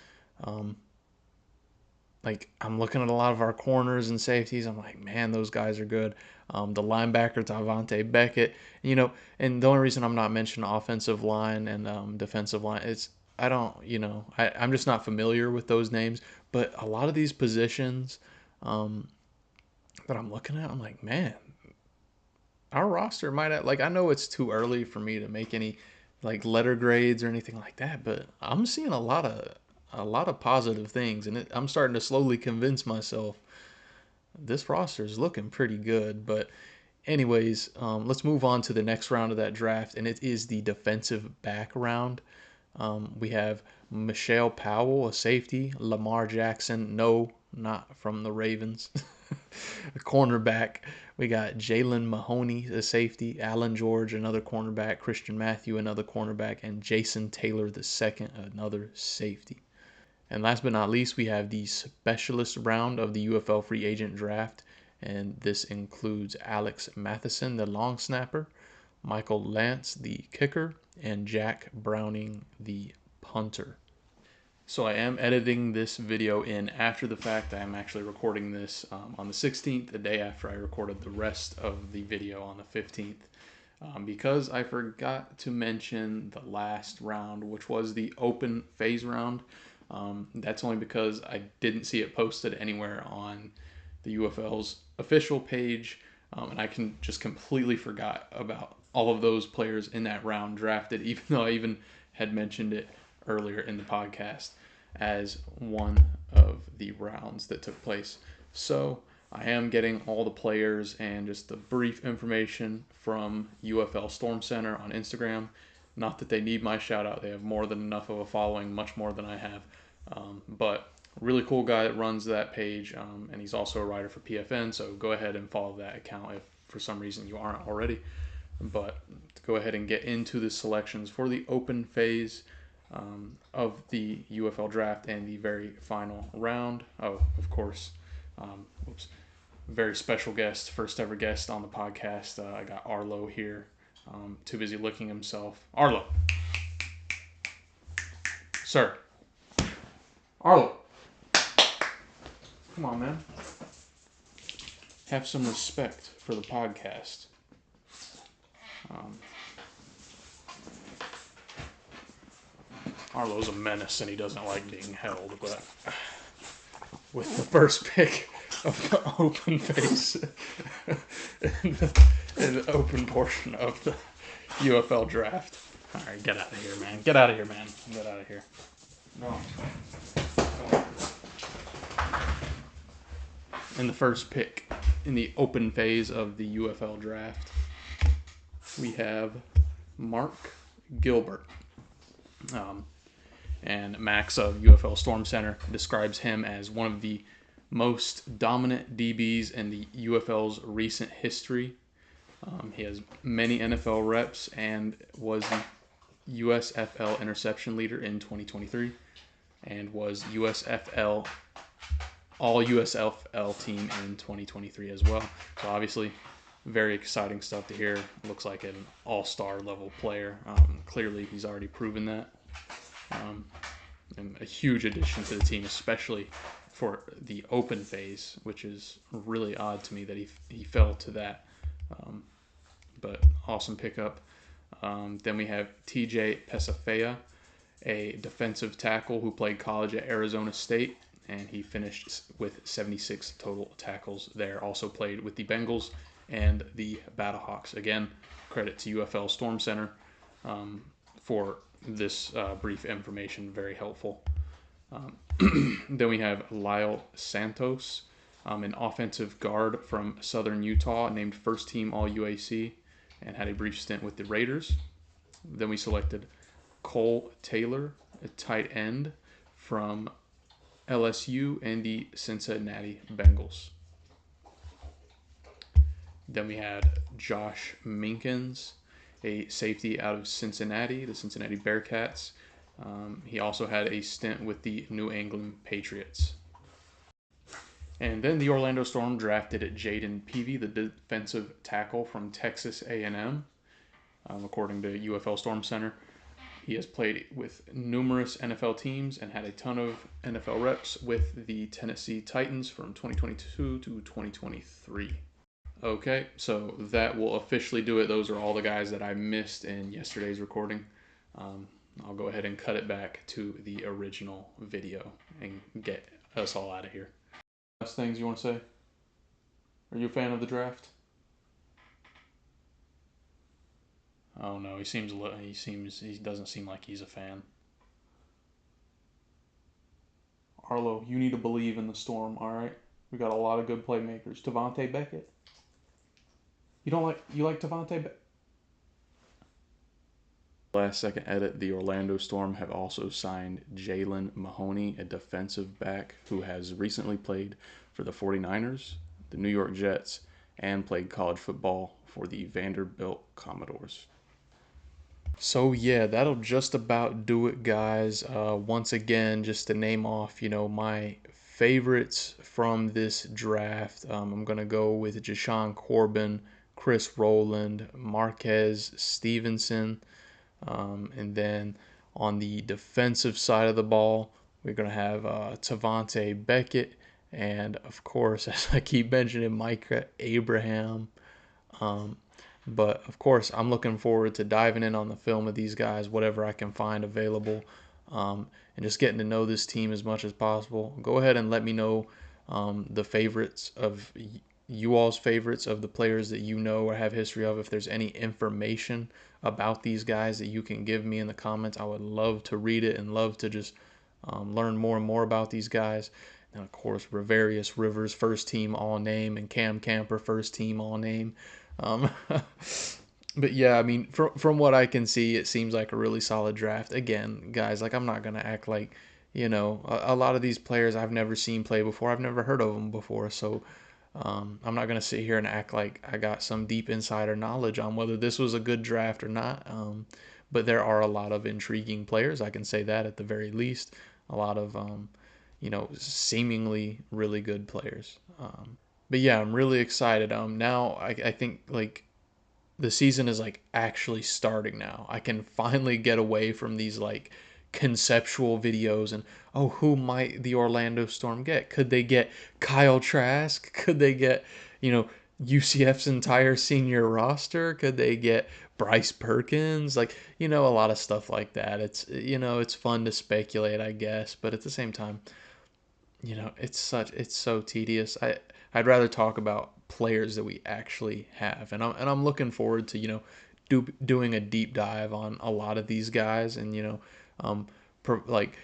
like I'm looking at a lot of our corners and safeties. I'm like, man, those guys are good. The linebacker Davante Beckett, and the only reason I'm not mentioning offensive line and defensive line is I don't, I'm just not familiar with those names. But a lot of these positions that I'm looking at, I'm like, man, our roster might have, like, I know it's too early for me to make any like letter grades or anything like that, but I'm seeing a lot of positive things, and I'm starting to slowly convince myself this roster is looking pretty good. But anyways, let's move on to the next round of that draft, and it is the defensive back round. We have Michelle Powell, a safety, Lamar Jackson, no, not from the Ravens, a cornerback. We got Jalen Mahoney, a safety, Alan George, another cornerback, Christian Matthew, another cornerback, and Jason Taylor II, another safety. And last but not least, we have the specialist round of the UFL free agent draft, and this includes Alex Matheson, the long snapper, Michael Lance, the kicker, and Jack Browning, the punter. So I am editing this video in after the fact. I am actually recording this on the 16th, the day after I recorded the rest of the video on the 15th. Because I forgot to mention the last round, which was the open phase round. That's only because I didn't see it posted anywhere on the UFL's official page, and I just completely forgot about all of those players in that round drafted, even though I even had mentioned it earlier in the podcast as one of the rounds that took place. So I am getting all the players and just the brief information from UFL Storm Center on Instagram. Not that they need my shout out, they have more than enough of a following, much more than I have. But really cool guy that runs that page, and he's also a writer for PFN, so go ahead and follow that account if for some reason you aren't already. But to go ahead and get into the selections for the open phase of the UFL draft and the very final round. Oh, of course, very special guest, first ever guest on the podcast. I got Arlo here, too busy licking himself. Arlo, sir. Arlo, come on, man. Have some respect for the podcast. Arlo's a menace and he doesn't like being held, but with the first pick of the open phase in the open portion of the UFL draft. All right, get out of here, man. Get out of here, man. Get out of here. No. In the first pick in the open phase of the UFL draft, we have Mark Gilbert. And Max of UFL Storm Center describes him as one of the most dominant DBs in the UFL's recent history. He has many NFL reps and was the USFL interception leader in 2023 and was USFL All-USFL team in 2023 as well. So obviously, very exciting stuff to hear. Looks like an all-star level player. Clearly, he's already proven that. And a huge addition to the team, especially for the open phase, which is really odd to me that he fell to that. But awesome pickup. Then we have TJ Pesafea, a defensive tackle who played college at Arizona State, and he finished with 76 total tackles there. Also played with the Bengals and the Battlehawks. Again, credit to UFL Storm Center for this brief information, very helpful. Then we have Lyle Santos, an offensive guard from Southern Utah, named first team All-UAC, and had a brief stint with the Raiders. Then we selected Cole Taylor, a tight end from LSU and the Cincinnati Bengals. Then we had Josh Minkins, a safety out of Cincinnati, the Cincinnati Bearcats. He also had a stint with the New England Patriots. And then the Orlando Storm drafted Jaden Peavy, the defensive tackle from Texas A&M, according to UFL Storm Center. He has played with numerous NFL teams and had a ton of NFL reps with the Tennessee Titans from 2022 to 2023. Okay, so that will officially do it. Those are all the guys that I missed in yesterday's recording. I'll go ahead and cut it back to the original video and get us all out of here. Last things you want to say? Are you a fan of the draft? Oh no, he doesn't seem like he's a fan. Arlo, you need to believe in the Storm, all right? We got a lot of good playmakers. Tavante Beckett. You like Tavante Beckett? Last second edit, the Orlando Storm have also signed Jalen Mahoney, a defensive back who has recently played for the 49ers, the New York Jets, and played college football for the Vanderbilt Commodores. So yeah, that'll just about do it, guys. Once again, just to name off, my favorites from this draft. I'm gonna go with Jashaun Corbin, Chris Rowland, Marquez Stevenson, and then on the defensive side of the ball, we're gonna have Tavante Beckett, and of course, as I keep mentioning, Micah Abraham. But of course, I'm looking forward to diving in on the film of these guys, whatever I can find available, and just getting to know this team as much as possible. Go ahead and let me know the favorites of you all's favorites of the players that you know or have history of. If there's any information about these guys that you can give me in the comments, I would love to read it and love to just learn more and more about these guys. And of course, Ravarius Rivers, first team all name, and Cam Camper, first team all name. But yeah, I mean, from what I can see, it seems like a really solid draft. Again, guys, like I'm not gonna act like, a lot of these players I've never seen play before. I've never heard of them before, so I'm not gonna sit here and act like I got some deep insider knowledge on whether this was a good draft or not. But there are a lot of intriguing players. I can say that at the very least. A lot of seemingly really good players. But yeah, I'm really excited. Now I think like the season is like actually starting now. I can finally get away from these like conceptual videos and who might the Orlando Storm get? Could they get Kyle Trask? Could they get, UCF's entire senior roster? Could they get Bryce Perkins? Like, a lot of stuff like that. It's fun to speculate, I guess, but at the same time, it's so tedious. I'd rather talk about players that we actually have, and I'm looking forward to doing a deep dive on a lot of these guys, and like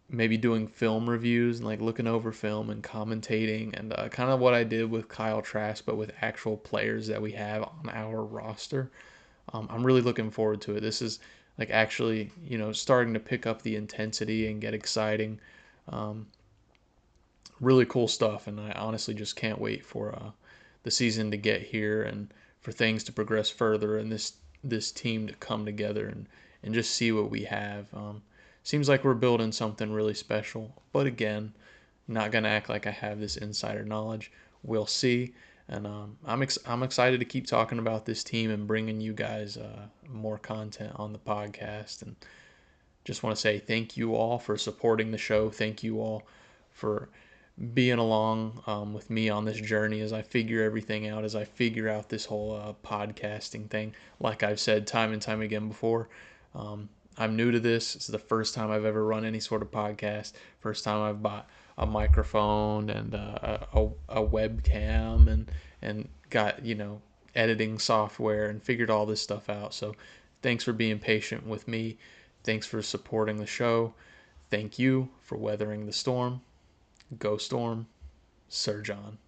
maybe doing film reviews and like looking over film and commentating, and kind of what I did with Kyle Trask, but with actual players that we have on our roster. I'm really looking forward to it. This is like actually starting to pick up the intensity and get exciting. Really cool stuff, and I honestly just can't wait for the season to get here and for things to progress further and this team to come together and just see what we have. Seems like we're building something really special, but again, not gonna act like I have this insider knowledge. We'll see, and I'm excited to keep talking about this team and bringing you guys more content on the podcast. And just want to say thank you all for supporting the show. Thank you all for being along with me on this journey as I figure everything out, as I figure out this whole podcasting thing. Like I've said time and time again before, I'm new to this. It's the first time I've ever run any sort of podcast. First time I've bought a microphone and a webcam and got, editing software and figured all this stuff out. So thanks for being patient with me. Thanks for supporting the show. Thank you for weathering the storm. Go Storm. Sir John.